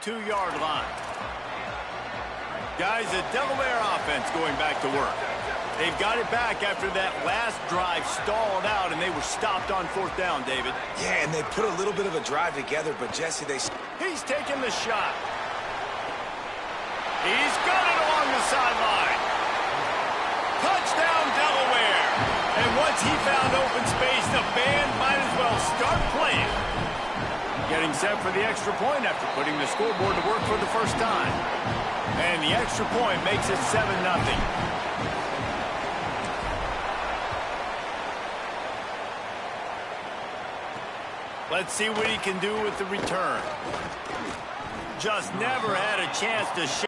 Two-yard line. Guys, the Delaware offense going back to work. They've got it back after that last drive stalled out, and they were stopped on fourth down, David. Yeah, and they put a little bit of a drive together, but Jesse, He's taking the shot. He's got it along the sideline. Touchdown, Delaware. And once he found open space, the band might as well start playing. Getting set for the extra point after putting the scoreboard to work for the first time. And the extra point makes it 7-0. Let's see what he can do with the return. Just never had a chance to show.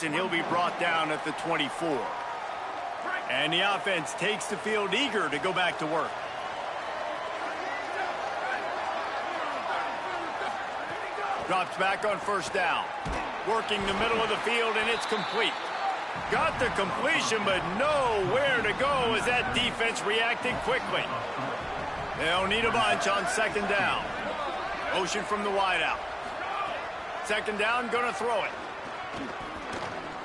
And he'll be brought down at the 24. And the offense takes the field eager to go back to work. Drops back on first down. Working the middle of the field, and it's complete. Got the completion, but nowhere to go as that defense reacted quickly. They'll need a bunch on second down. Motion from the wideout. Second down, gonna throw it.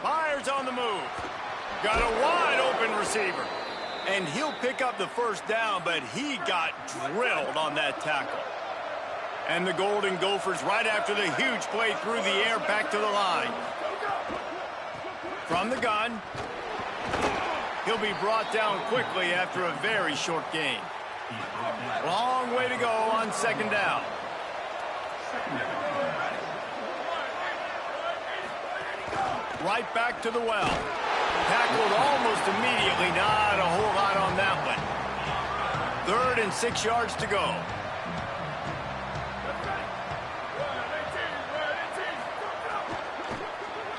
Myers on the move. Got a wide open receiver. And he'll pick up the first down, but he got drilled on that tackle. And the Golden Gophers, right after the huge play through the air, back to the line. From the gun. He'll be brought down quickly after a very short gain. Long way to go on second down. Right back to the well. Tackled almost immediately. Not a whole lot on that one. 3rd and 6 yards to go.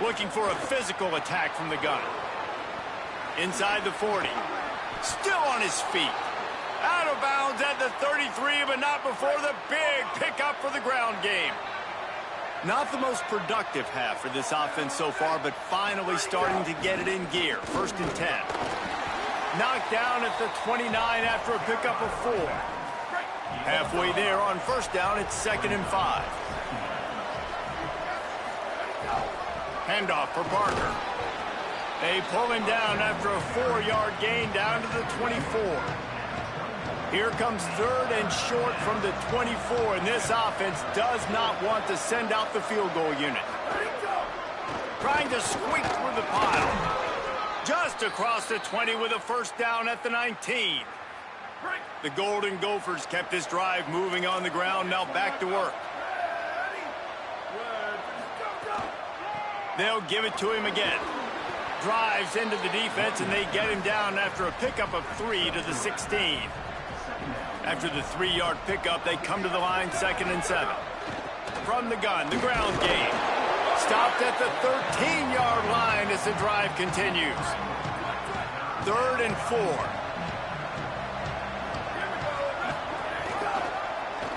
Looking for a physical attack from the gunner. Inside the 40. Still on his feet. Out of bounds at the 33, but not before the big pickup for the ground game. Not the most productive half for this offense so far, but finally starting to get it in gear. 1st and 10. Knocked down at the 29 after a pickup of 4. Halfway there on first down, it's 2nd and 5. Handoff for Parker. They pull him down after a 4-yard gain down to the 24. Here comes 3rd and short from the 24, and this offense does not want to send out the field goal unit. Trying to squeak through the pile. Just across the 20 with a first down at the 19. The Golden Gophers kept this drive moving on the ground, now back to work. They'll give it to him again. Drives into the defense, and they get him down after a pickup of 3 to the 16. After the 3-yard pickup, they come to the line, 2nd and 7. From the gun, the ground game. Stopped at the 13-yard line as the drive continues. 3rd and 4.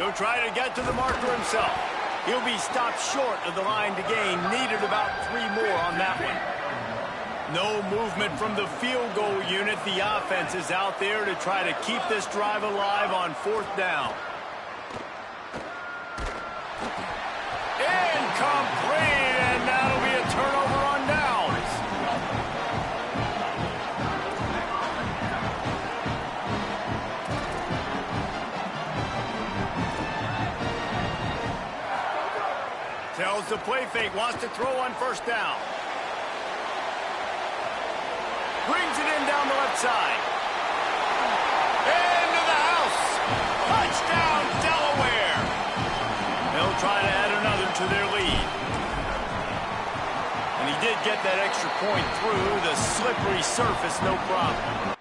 He'll try to get to the marker himself. He'll be stopped short of the line to gain. Needed about 3 more on that one. No movement from the field goal unit. The offense is out there to try to keep this drive alive on 4th down. Incomplete, and that'll be a turnover on downs. Tells the play fake, wants to throw on 1st down. Brings it in down the left side. Into the house. Touchdown, Delaware. They'll try to add another to their lead. And he did get that extra point through the slippery surface, no problem.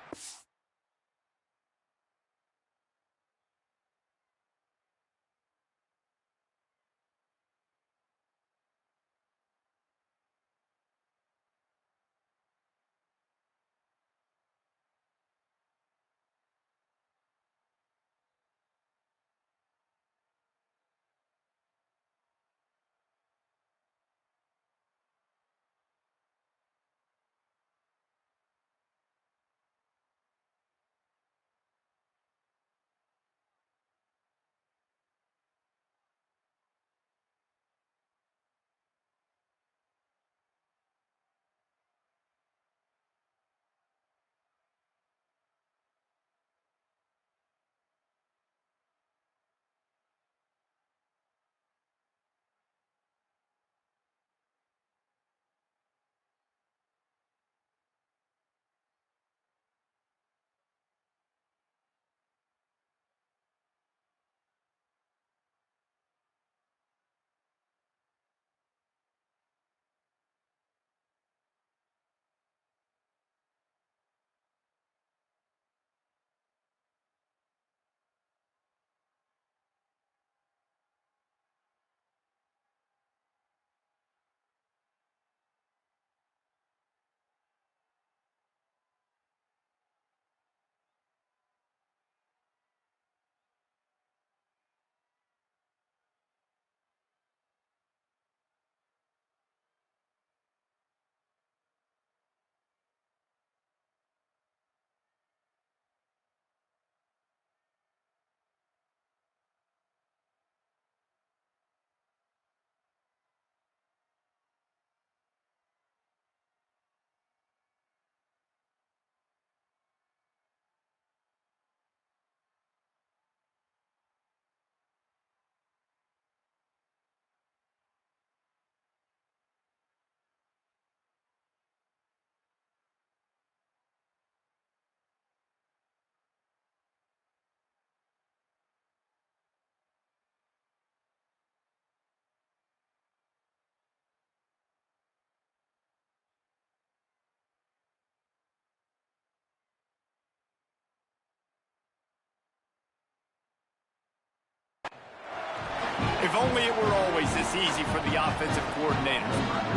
If only it were always this easy for the offensive coordinators.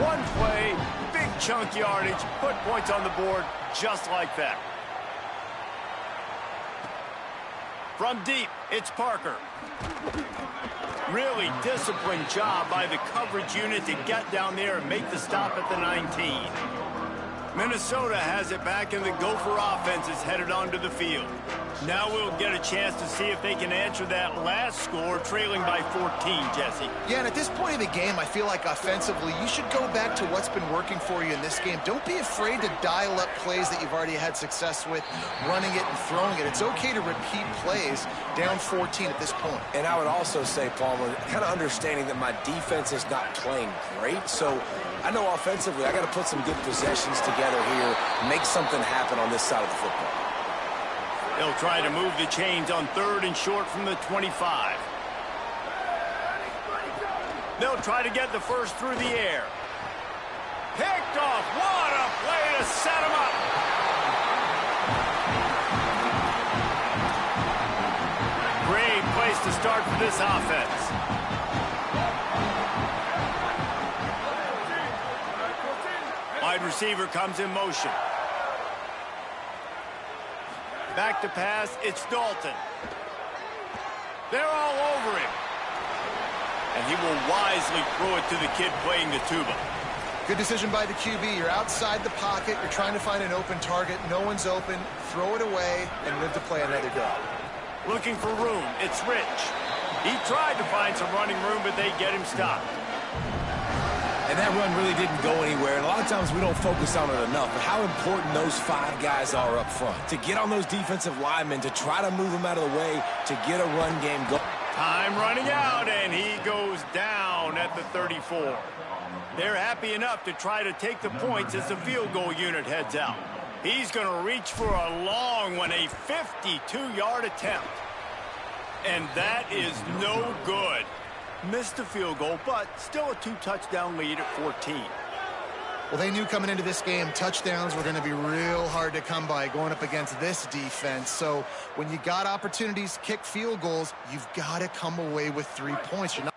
One play, big chunk yardage, put points on the board just like that. From deep, it's Parker. Really disciplined job by the coverage unit to get down there and make the stop at the 19. Minnesota has it back, and the Gopher offense is headed onto the field. Now we'll get a chance to see if they can answer that last score, trailing by 14, Jesse. Yeah, and at this point in the game, I feel like offensively, you should go back to what's been working for you in this game. Don't be afraid to dial up plays that you've already had success with, running it and throwing it. It's okay to repeat plays down 14 at this point. And I would also say, Palmer, kind of understanding that my defense is not playing great, so I know offensively I got to put some good possessions together here, make something happen on this side of the football. They'll try to move the chains on 3rd and short from the 25. They'll try to get the first through the air. Picked off. What a play to set him up. Great place to start for this offense. Wide receiver comes in motion. Back to pass, it's Dalton. They're all over him. And he will wisely throw it to the kid playing the tuba. Good decision by the QB. You're outside the pocket. You're trying to find an open target. No one's open. Throw it away and live to play another day. Looking for room. It's Rich. He tried to find some running room, but they get him stopped. And that run really didn't go anywhere. And a lot of times we don't focus on it enough, but how important those 5 guys are up front. To get on those defensive linemen, to try to move them out of the way, to get a run game going. Time running out, and he goes down at the 34. They're happy enough to try to take the points as the field goal unit heads out. He's going to reach for a long one, a 52-yard attempt. And that is no good. Missed the field goal, but still a 2-touchdown lead at 14. Well, they knew coming into this game touchdowns were going to be real hard to come by going up against this defense. So when you got opportunities to kick field goals, you've got to come away with 3 points. You're not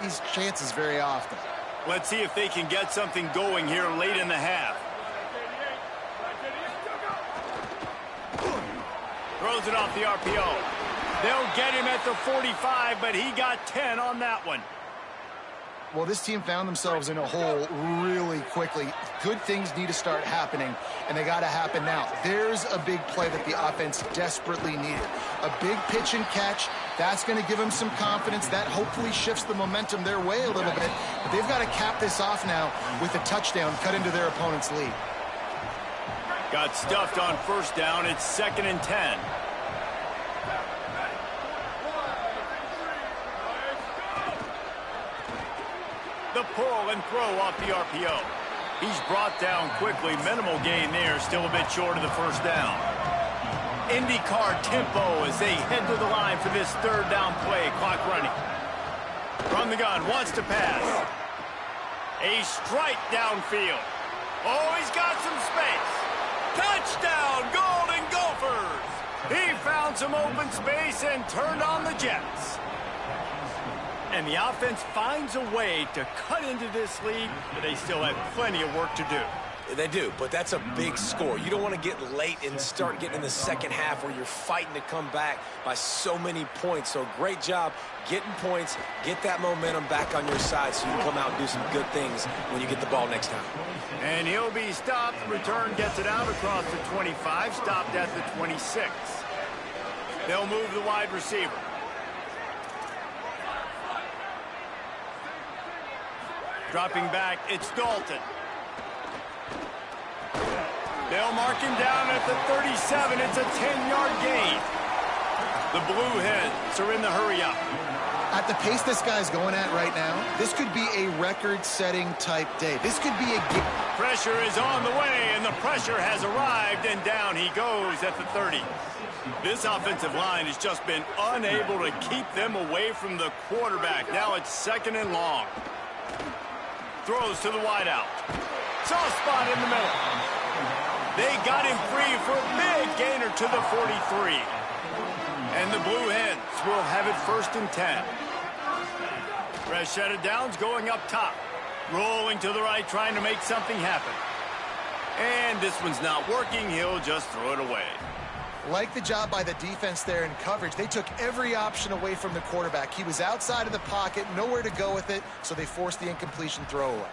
these chances very often. Let's see if they can get something going here late in the half. Throws it off the RPO. They'll get him at the 45, but he got 10 on that one. Well, this team found themselves in a hole really quickly. Good things need to start happening, and they got to happen now. There's a big play that the offense desperately needed. A big pitch and catch. That's going to give them some confidence. That hopefully shifts the momentum their way a little bit. But they've got to cap this off now with a touchdown cut into their opponent's lead. Got stuffed on first down. It's 2nd and 10. The pull and throw off the RPO. He's brought down quickly. Minimal gain there. Still a bit short of the first down. IndyCar tempo as they head to the line for this 3rd down play. Clock running. From the gun. Wants to pass. A strike downfield. Oh, he's got some space. Touchdown, Golden Gophers. He found some open space and turned on the Jets. And the offense finds a way to cut into this lead, but they still have plenty of work to do. They do, but that's a big score. You don't want to get late and start getting in the second half where you're fighting to come back by so many points. So great job getting points, get that momentum back on your side so you can come out and do some good things when you get the ball next time. And he'll be stopped. Return gets it out across the 25, stopped at the 26. They'll move the wide receiver. Dropping back, it's Dalton. They'll mark him down at the 37. It's a 10-yard gain. The Blue Hens are in the hurry-up. At the pace this guy's going at right now, this could be a record-setting type day. This could be a game. Pressure is on the way, and the pressure has arrived, and down he goes at the 30. This offensive line has just been unable to keep them away from the quarterback. Now it's 2nd and long. Throws to the wideout. Soft spot in the middle. They got him free for a big gainer to the 43. And the Blue Hens will have it 1st and 10. Fresh set of downs going up top. Rolling to the right, trying to make something happen. And this one's not working. He'll just throw it away. Like the job by the defense there in coverage. They took every option away from the quarterback. He was outside of the pocket, nowhere to go with it, so they forced the incompletion throwaway.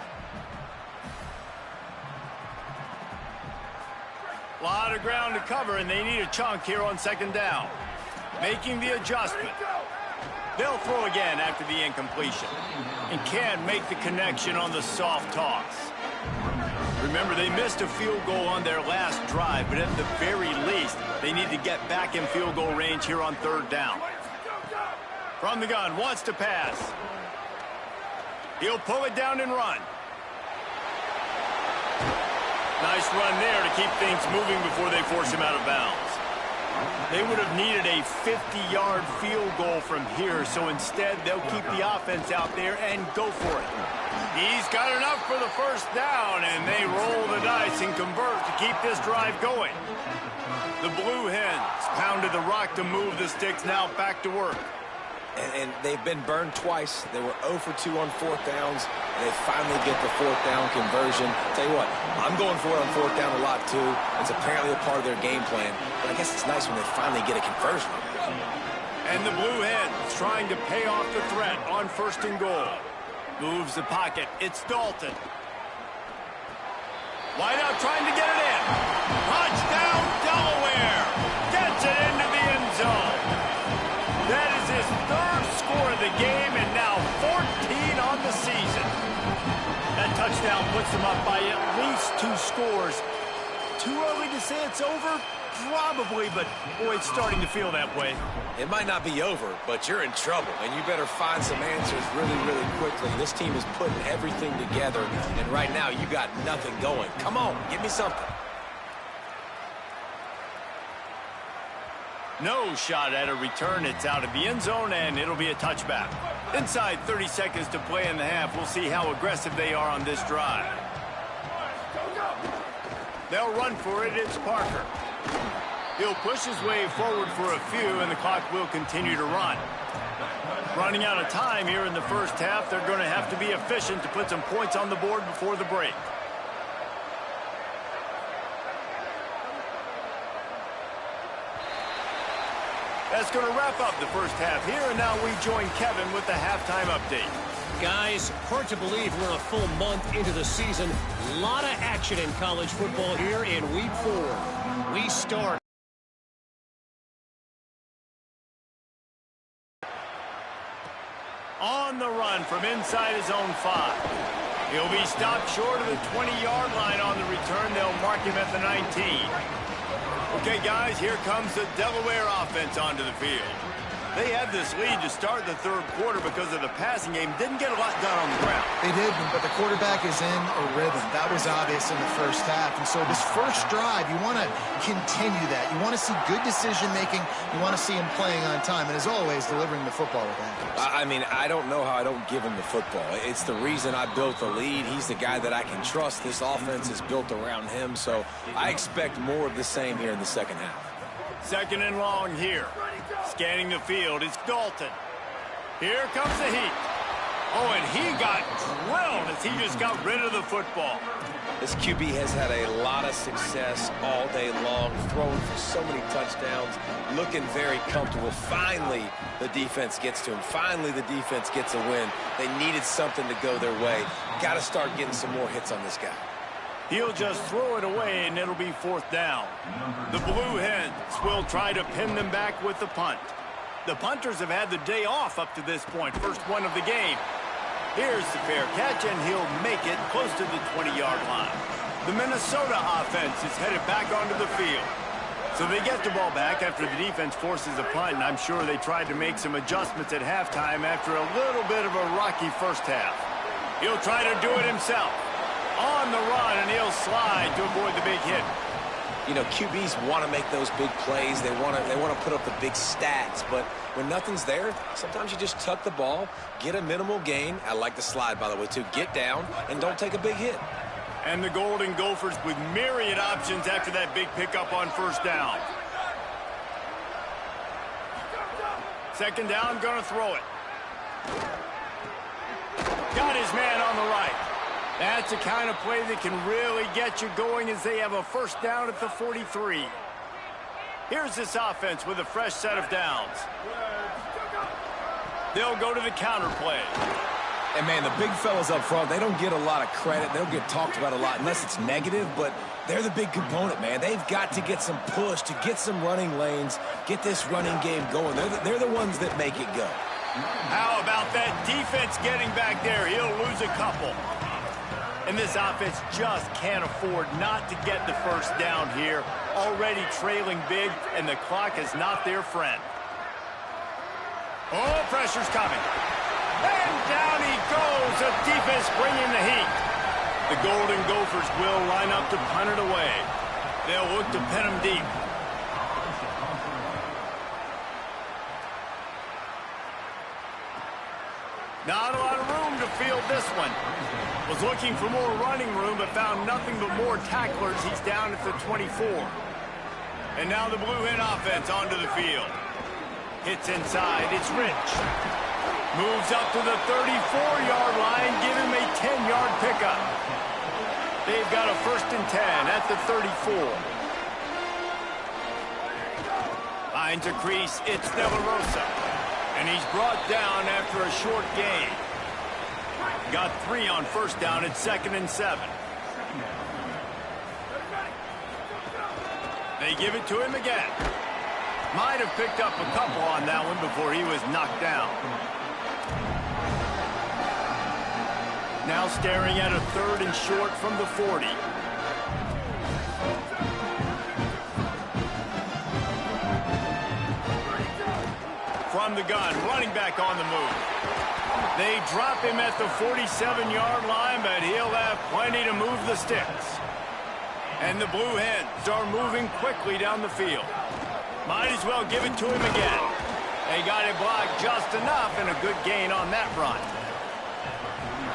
A lot of ground to cover, and they need a chunk here on 2nd down. Making the adjustment. They'll throw again after the incompletion. And can't make the connection on the soft toss. Remember, they missed a field goal on their last drive, but at the very least, they need to get back in field goal range here on 3rd down. From the gun, wants to pass. He'll pull it down and run. Nice run there to keep things moving before they force him out of bounds. They would have needed a 50-yard field goal from here, so instead they'll keep the offense out there and go for it. He's got enough for the first down, and they roll the dice and convert to keep this drive going. The Blue Hens pounded the rock to move the sticks, now back to work. And they've been burned twice. They were 0 for 2 on 4th downs, and they finally get the 4th down conversion. Tell you what, I'm going for it on 4th down a lot too. It's apparently a part of their game plan, but I guess it's nice when they finally get a conversion. And the Blue Hens trying to pay off the threat on 1st and goal. Moves the pocket. It's Dalton. Wide out trying to get it in. Touchdown, Delaware. Gets it into the end zone. That is his 3rd score of the game, and now 14 on the season. That touchdown puts them up by at least 2 scores. Too early to say it's over? Probably, but boy, it's starting to feel that way. It might not be over, but you're in trouble, and you better find some answers really, really quickly. This team is putting everything together, and right now you got nothing going. Come on, give me something. No shot at a return. It's out of the end zone, and it'll be a touchback. Inside 30 seconds to play in the half. We'll see how aggressive they are on this drive. They'll run for it. It's Parker. He'll push his way forward for a few, and the clock will continue to run. Running out of time here in the first half. They're going to have to be efficient to put some points on the board before the break. That's going to wrap up the first half here, and now we join Kevin with the halftime update. Guys, hard to believe we're a full month into the season. A lot of action in college football here in Week 4. We start on the run from inside his own 5. He'll be stopped short of the 20-yard line on the return. They'll mark him at the 19. Okay, guys, here comes the Delaware offense onto the field. They had this lead to start the 3rd quarter because of the passing game. Didn't get a lot done on the ground. They didn't, but the quarterback is in a rhythm. That was obvious in the first half. And so this first drive, you want to continue that. You want to see good decision-making. You want to see him playing on time. And as always, delivering the football with accuracy. I mean, I don't know how I don't give him the football. It's the reason I built the lead. He's the guy that I can trust. This offense is built around him. So I expect more of the same here in the second half. 2nd and long here. Scanning the field, it's Dalton. Here comes the heat. Oh, and he got drilled as he just got rid of the football. This QB has had a lot of success all day long, throwing for so many touchdowns, looking very comfortable. Finally, the defense gets to him. Finally, the defense gets a win. They needed something to go their way. Got to start getting some more hits on this guy. He'll just throw it away, and it'll be 4th down. The Blue Hens will try to pin them back with the punt. The punters have had the day off up to this point, first one of the game. Here's the fair catch, and he'll make it close to the 20-yard line. The Minnesota offense is headed back onto the field. So they get the ball back after the defense forces a punt, and I'm sure they tried to make some adjustments at halftime after a little bit of a rocky first half. He'll try to do it himself. On the run, and he'll slide to avoid the big hit. You know, QBs want to make those big plays. They want to put up the big stats. But when nothing's there, sometimes you just tuck the ball, get a minimal gain. I like the slide, by the way, too. Get down and don't take a big hit. And the Golden Gophers with myriad options after that big pickup on 1st down. 2nd down, gonna throw it. Got his man on the right. That's the kind of play that can really get you going as they have a 1st down at the 43. Here's this offense with a fresh set of downs. They'll go to the counter play. And, man, the big fellas up front, they don't get a lot of credit. They don't get talked about a lot unless it's negative, but they're the big component, man. They've got to get some push, to get some running lanes, get this running game going. They're the ones that make it go. How about that defense getting back there? He'll lose a couple. And this offense just can't afford not to get the 1st down here. Already trailing big, and the clock is not their friend. Oh, pressure's coming. And down he goes. The defense bringing the heat. The Golden Gophers will line up to punt it away. They'll look to pin him deep. Not a lot of room to field this one. Was looking for more running room, but found nothing but more tacklers. He's down at the 24. And now the Blue Hen offense onto the field. Hits inside. It's Rich. Moves up to the 34-yard line. Give him a 10-yard pickup. They've got a 1st and 10 at the 34. Finds a crease. It's De La Rosa. And he's brought down after a short gain. Got 3 on 1st down at 2nd and 7. They give it to him again. Might have picked up a couple on that one before he was knocked down. Now staring at a 3rd and short from the 40. From the gun, running back on the move. They drop him at the 47-yard line, but he'll have plenty to move the sticks. And the Blue Hens are moving quickly down the field. Might as well give it to him again. They got it blocked just enough, and a good gain on that run.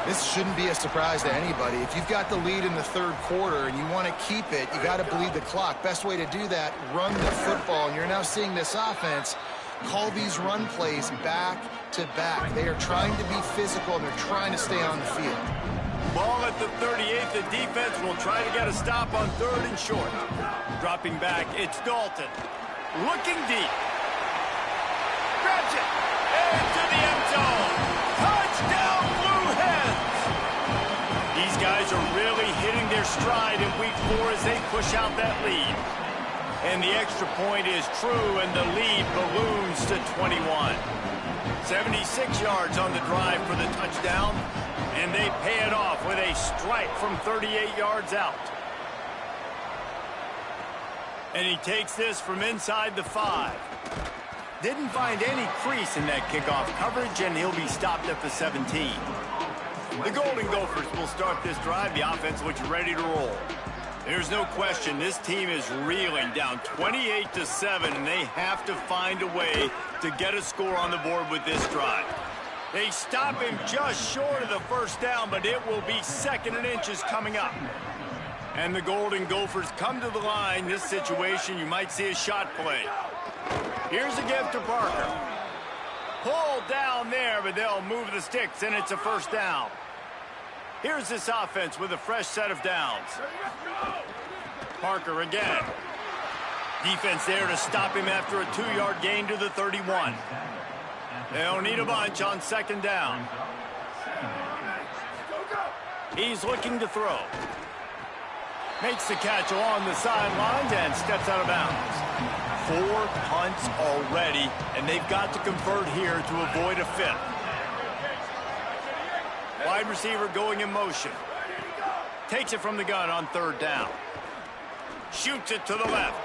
This shouldn't be a surprise to anybody. If you've got the lead in the 3rd quarter and you want to keep it, you got to bleed the clock. Best way to do that, run the football. And you're now seeing this offense call these run plays back to back. They are trying to be physical, and they're trying to stay on the field. Ball at the 38. The defense will try to get a stop on 3rd and short. Dropping back, it's Dalton. Looking deep. Grabs it. Into the end zone. Touchdown, Blue Hens. These guys are really hitting their stride in week 4 as they push out that lead. And the extra point is true, and the lead balloons to 21. 76 yards on the drive for the touchdown, and they pay it off with a strike from 38 yards out. And he takes this from inside the 5. Didn't find any crease in that kickoff coverage, and he'll be stopped at the 17. The Golden Gophers will start this drive. The offense looks ready to roll. There's no question this team is reeling, down 28-7, and they have to find a way to get a score on the board with this drive. They stop him just short of the 1st down, but it will be 2nd and inches coming up. And the Golden Gophers come to the line. This situation, you might see a shot play. Here's a gift to Parker. Pull down there, but they'll move the sticks, and it's a 1st down. Here's this offense with a fresh set of downs. Parker again. Defense there to stop him after a 2-yard gain to the 31. They'll need a bunch on 2nd down. He's looking to throw. Makes the catch along the sidelines and steps out of bounds. 4 punts already, and they've got to convert here to avoid a 5th. Wide receiver going in motion. Takes it from the gun on 3rd down. Shoots it to the left.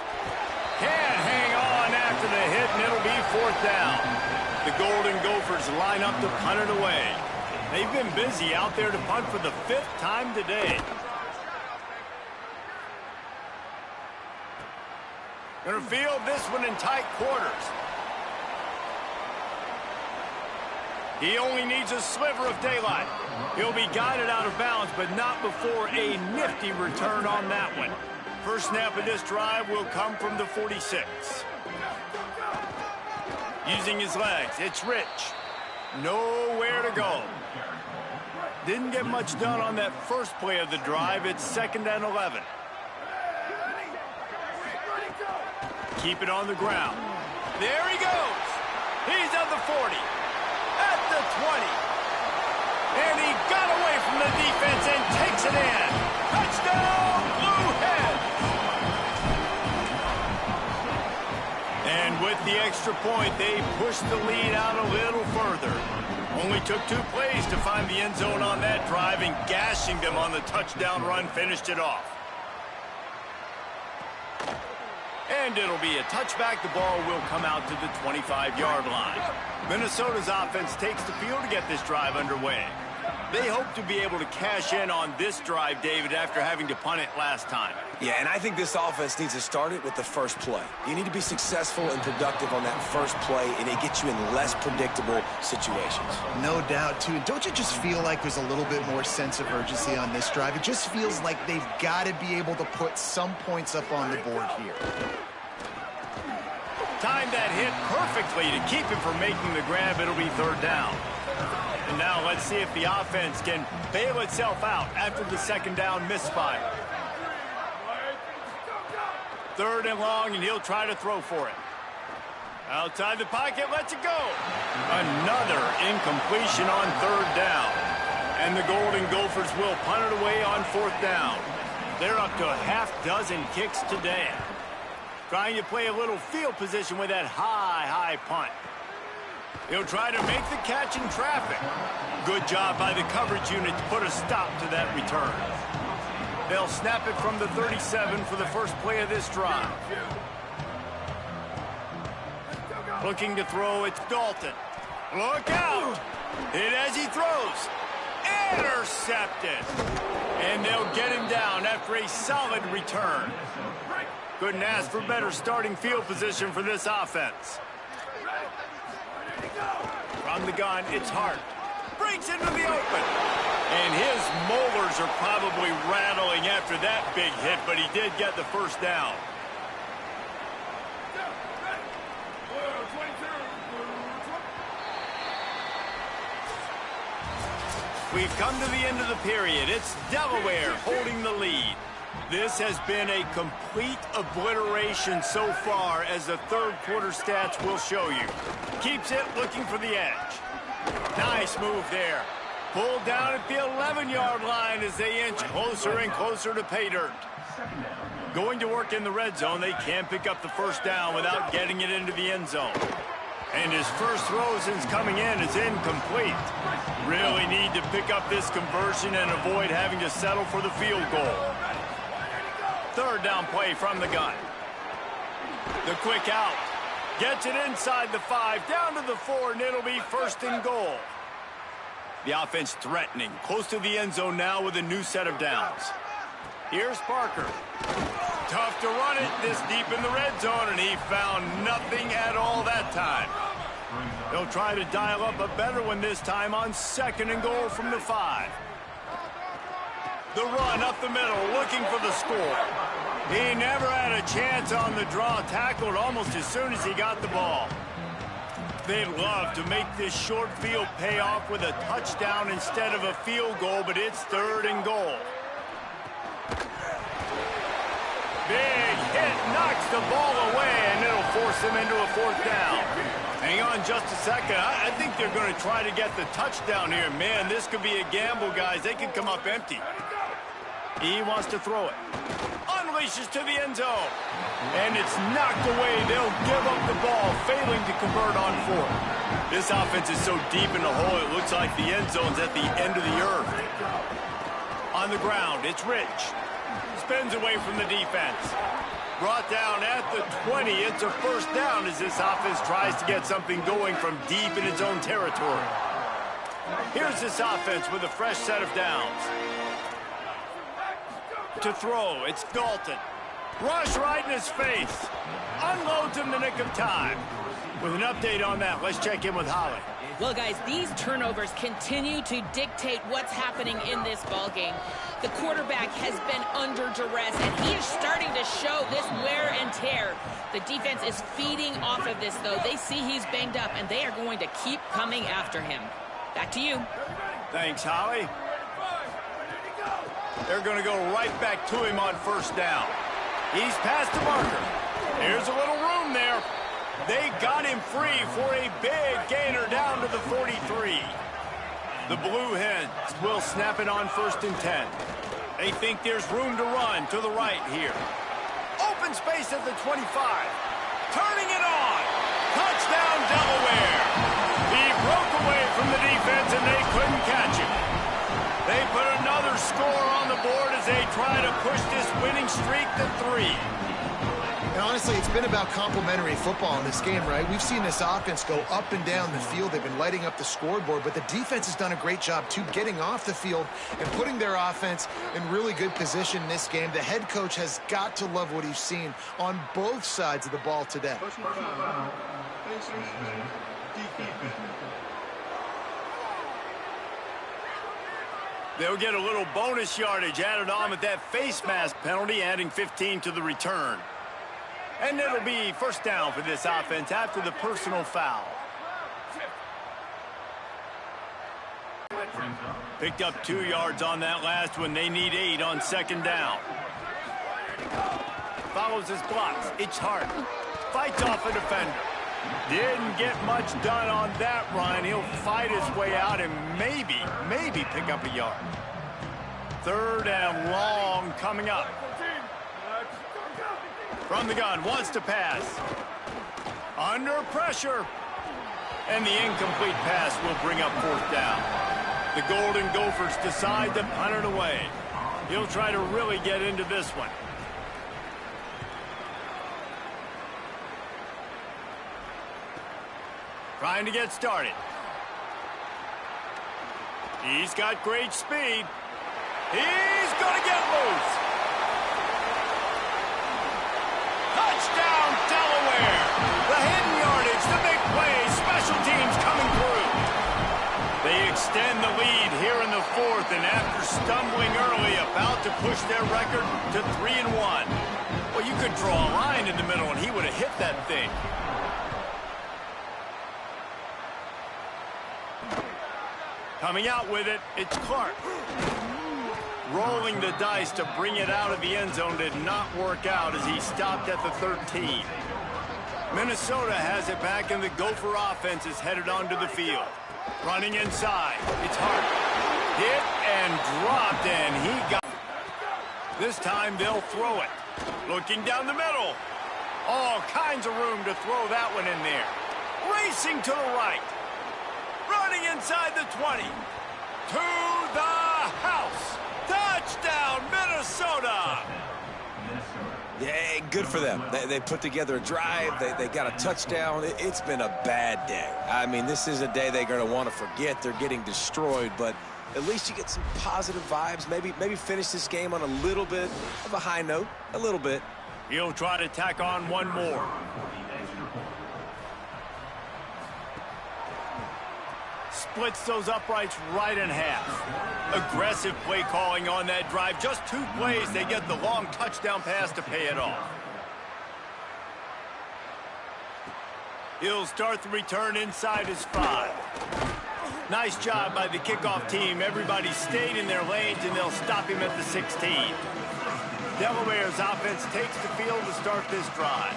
Can't hang on after the hit, and it'll be 4th down. The Golden Gophers line up to punt it away. They've been busy out there to punt for the 5th time today. Gonna field this one in tight quarters. He only needs a sliver of daylight. He'll be guided out of bounds, but not before a nifty return on that one. First snap of this drive will come from the 46. Using his legs, it's Rich. Nowhere to go. Didn't get much done on that first play of the drive. It's 2nd and 11. Keep it on the ground. There he goes. He's at the 40. At the 20. And he got away from the defense and takes it in. Touchdown, Blue Hens. And with the extra point, they pushed the lead out a little further. Only took 2 plays to find the end zone on that drive, and gashing them on the touchdown run finished it off. And it'll be a touchback. The ball will come out to the 25-yard line. Minnesota's offense takes the field to get this drive underway. They hope to be able to cash in on this drive, David, after having to punt it last time. Yeah, and I think this offense needs to start it with the first play. You need to be successful and productive on that first play, and it gets you in less predictable situations. No doubt, too. Don't you just feel like there's a little bit more sense of urgency on this drive? It just feels like they've got to be able to put some points up on the board here. Timed that hit perfectly to keep him from making the grab. It'll be third down. And now let's see if the offense can bail itself out after the second down misfire. Third and long, and he'll try to throw for it. Outside the pocket, lets it go. Another incompletion on third down. And the Golden Gophers will punt it away on fourth down. They're up to a half dozen kicks today. Trying to play a little field position with that high punt. He'll try to make the catch in traffic. Good job by the coverage unit to put a stop to that return. They'll snap it from the 37 for the first play of this drive. Looking to throw, it's Dalton. Look out! Hit as he throws. Intercepted. And they'll get him down after a solid return. Couldn't ask for better starting field position for this offense. From the gun, it's Hart. Breaks into the open. And his molars are probably rattling after that big hit, but he did get the first down. We've come to the end of the period. It's Delaware holding the lead. This has been a complete obliteration so far, as the third quarter stats will show you. Keeps it looking for the edge. Nice move there. Pulled down at the 11-yard line as they inch closer and closer to pay dirt. Going to work in the red zone, they can't pick up the first down without getting it into the end zone. And his first throw since coming in is incomplete. Really need to pick up this conversion and avoid having to settle for the field goal. Third down play from the gun. The quick out. Gets it inside the 5, down to the 4, and it'll be first and goal. The offense threatening, close to the end zone now with a new set of downs. Here's Parker. Tough to run it this deep in the red zone, and he found nothing at all that time. They'll try to dial up a better one this time on second and goal from the 5. The run up the middle, looking for the score. He never had a chance on the draw, tackled almost as soon as he got the ball. They'd love to make this short field pay off with a touchdown instead of a field goal, but it's third and goal. Big hit, knocks the ball away, and it'll force him into a fourth down. Hang on just a second. I think they're going to try to get the touchdown here. Man, this could be a gamble, guys. They could come up empty. He wants to throw it. Unleashes to the end zone. And it's knocked away. They'll give up the ball, failing to convert on fourth. This offense is so deep in the hole, it looks like the end zone's at the end of the earth. On the ground, it's Rich. Spins away from the defense. Brought down at the 20. It's a first down as this offense tries to get something going from deep in its own territory. Here's this offense with a fresh set of downs. To throw, it's Dalton. Rush right in his face. Unloads in the nick of time. With an update on that, let's check in with Holly. Well, guys, these turnovers continue to dictate what's happening in this ballgame. The quarterback has been under duress, and he is starting to show this wear and tear. The defense is feeding off of this, though. They see he's banged up, and they are going to keep coming after him. Back to you. Thanks, Holly. They're going to go right back to him on first down. He's past the marker. There's a little room there. They got him free for a big gainer down to the 43. The Blue Hens will snap it on first and 10. They think there's room to run to the right here. Open space at the 25. Turning it on. Touchdown, Delaware. He broke away from the defense, and they couldn't catch him. They put another score on the board as they try to push this winning streak to 3. And honestly, it's been about complementary football in this game, right? We've seen this offense go up and down the field. They've been lighting up the scoreboard, but the defense has done a great job, too, getting off the field and putting their offense in really good position in this game. The head coach has got to love what he's seen on both sides of the ball today. They'll get a little bonus yardage added on with that face mask penalty, adding 15 to the return. And it'll be first down for this offense after the personal foul. Picked up 2 yards on that last one. They need 8 on second down. Follows his blocks. It's hard. Fights off a defender. Didn't get much done on that run. He'll fight his way out and maybe pick up a yard. Third and long coming up. From the gun, wants to pass. Under pressure. And the incomplete pass will bring up fourth down. The Golden Gophers decide to punt it away. He'll try to really get into this one. Trying to get started. He's got great speed. He's going to get loose. Touchdown, Delaware. The hidden yardage, the big play, special teams coming through. They extend the lead here in the fourth, and after stumbling early, about to push their record to 3-1. Well, you could draw a line in the middle, and he would have hit that thing. Coming out with it, it's Clark. Rolling the dice to bring it out of the end zone did not work out as he stopped at the 13. Minnesota has it back, and the Gopher offense is headed onto the field. Running inside. It's Hart. Hit and dropped, and he got it. This time they'll throw it. Looking down the middle. All kinds of room to throw that one in there. Racing to the right. Running inside the 20. To the house. Touchdown, Minnesota. Yeah, good for them. They put together a drive. They got a touchdown. It's been a bad day. I mean, this is a day they're going to want to forget. They're getting destroyed, but at least you get some positive vibes. Maybe finish this game on a little bit of a high note. A little bit. He'll try to tack on one more. Splits those uprights right in half. Aggressive play calling on that drive. Just 2 plays, they get the long touchdown pass to pay it off. He'll start the return inside his 5. Nice job by the kickoff team. Everybody stayed in their lanes, and they'll stop him at the 16. Delaware's offense takes the field to start this drive.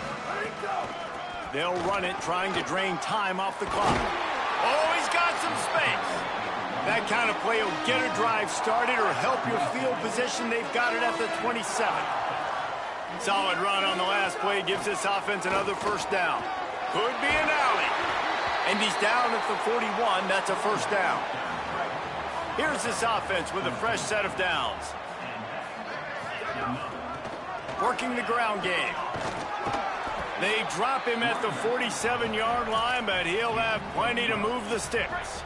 They'll run it, trying to drain time off the clock. Oh, he's got some space. That kind of play will get a drive started or help your field position. They've got it at the 27. Solid run on the last play gives this offense another first down. Could be an alley. And he's down at the 41. That's a first down. Here's this offense with a fresh set of downs. Working the ground game. They drop him at the 47-yard line, but he'll have plenty to move the sticks.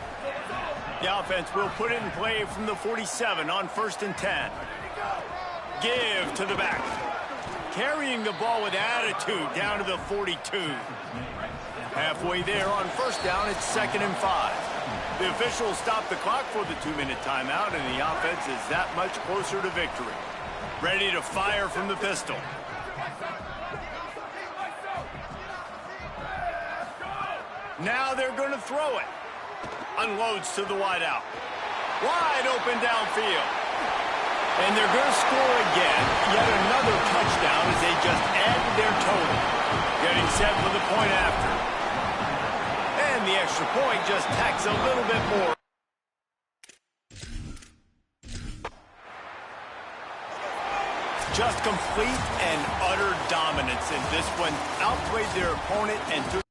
The offense will put it in play from the 47 on 1st and 10. Give to the back. Carrying the ball with attitude down to the 42. Halfway there on first down, it's 2nd and 5. The officials stop the clock for the 2-minute timeout, and the offense is that much closer to victory. Ready to fire from the pistol. Now they're going to throw it. Unloads to the wideout. Wide open downfield. And they're going to score again. Yet another touchdown as they just added their total. Getting set for the point after. And the extra point just tacks a little bit more. Just complete and utter dominance in this one. Outplayed their opponent and took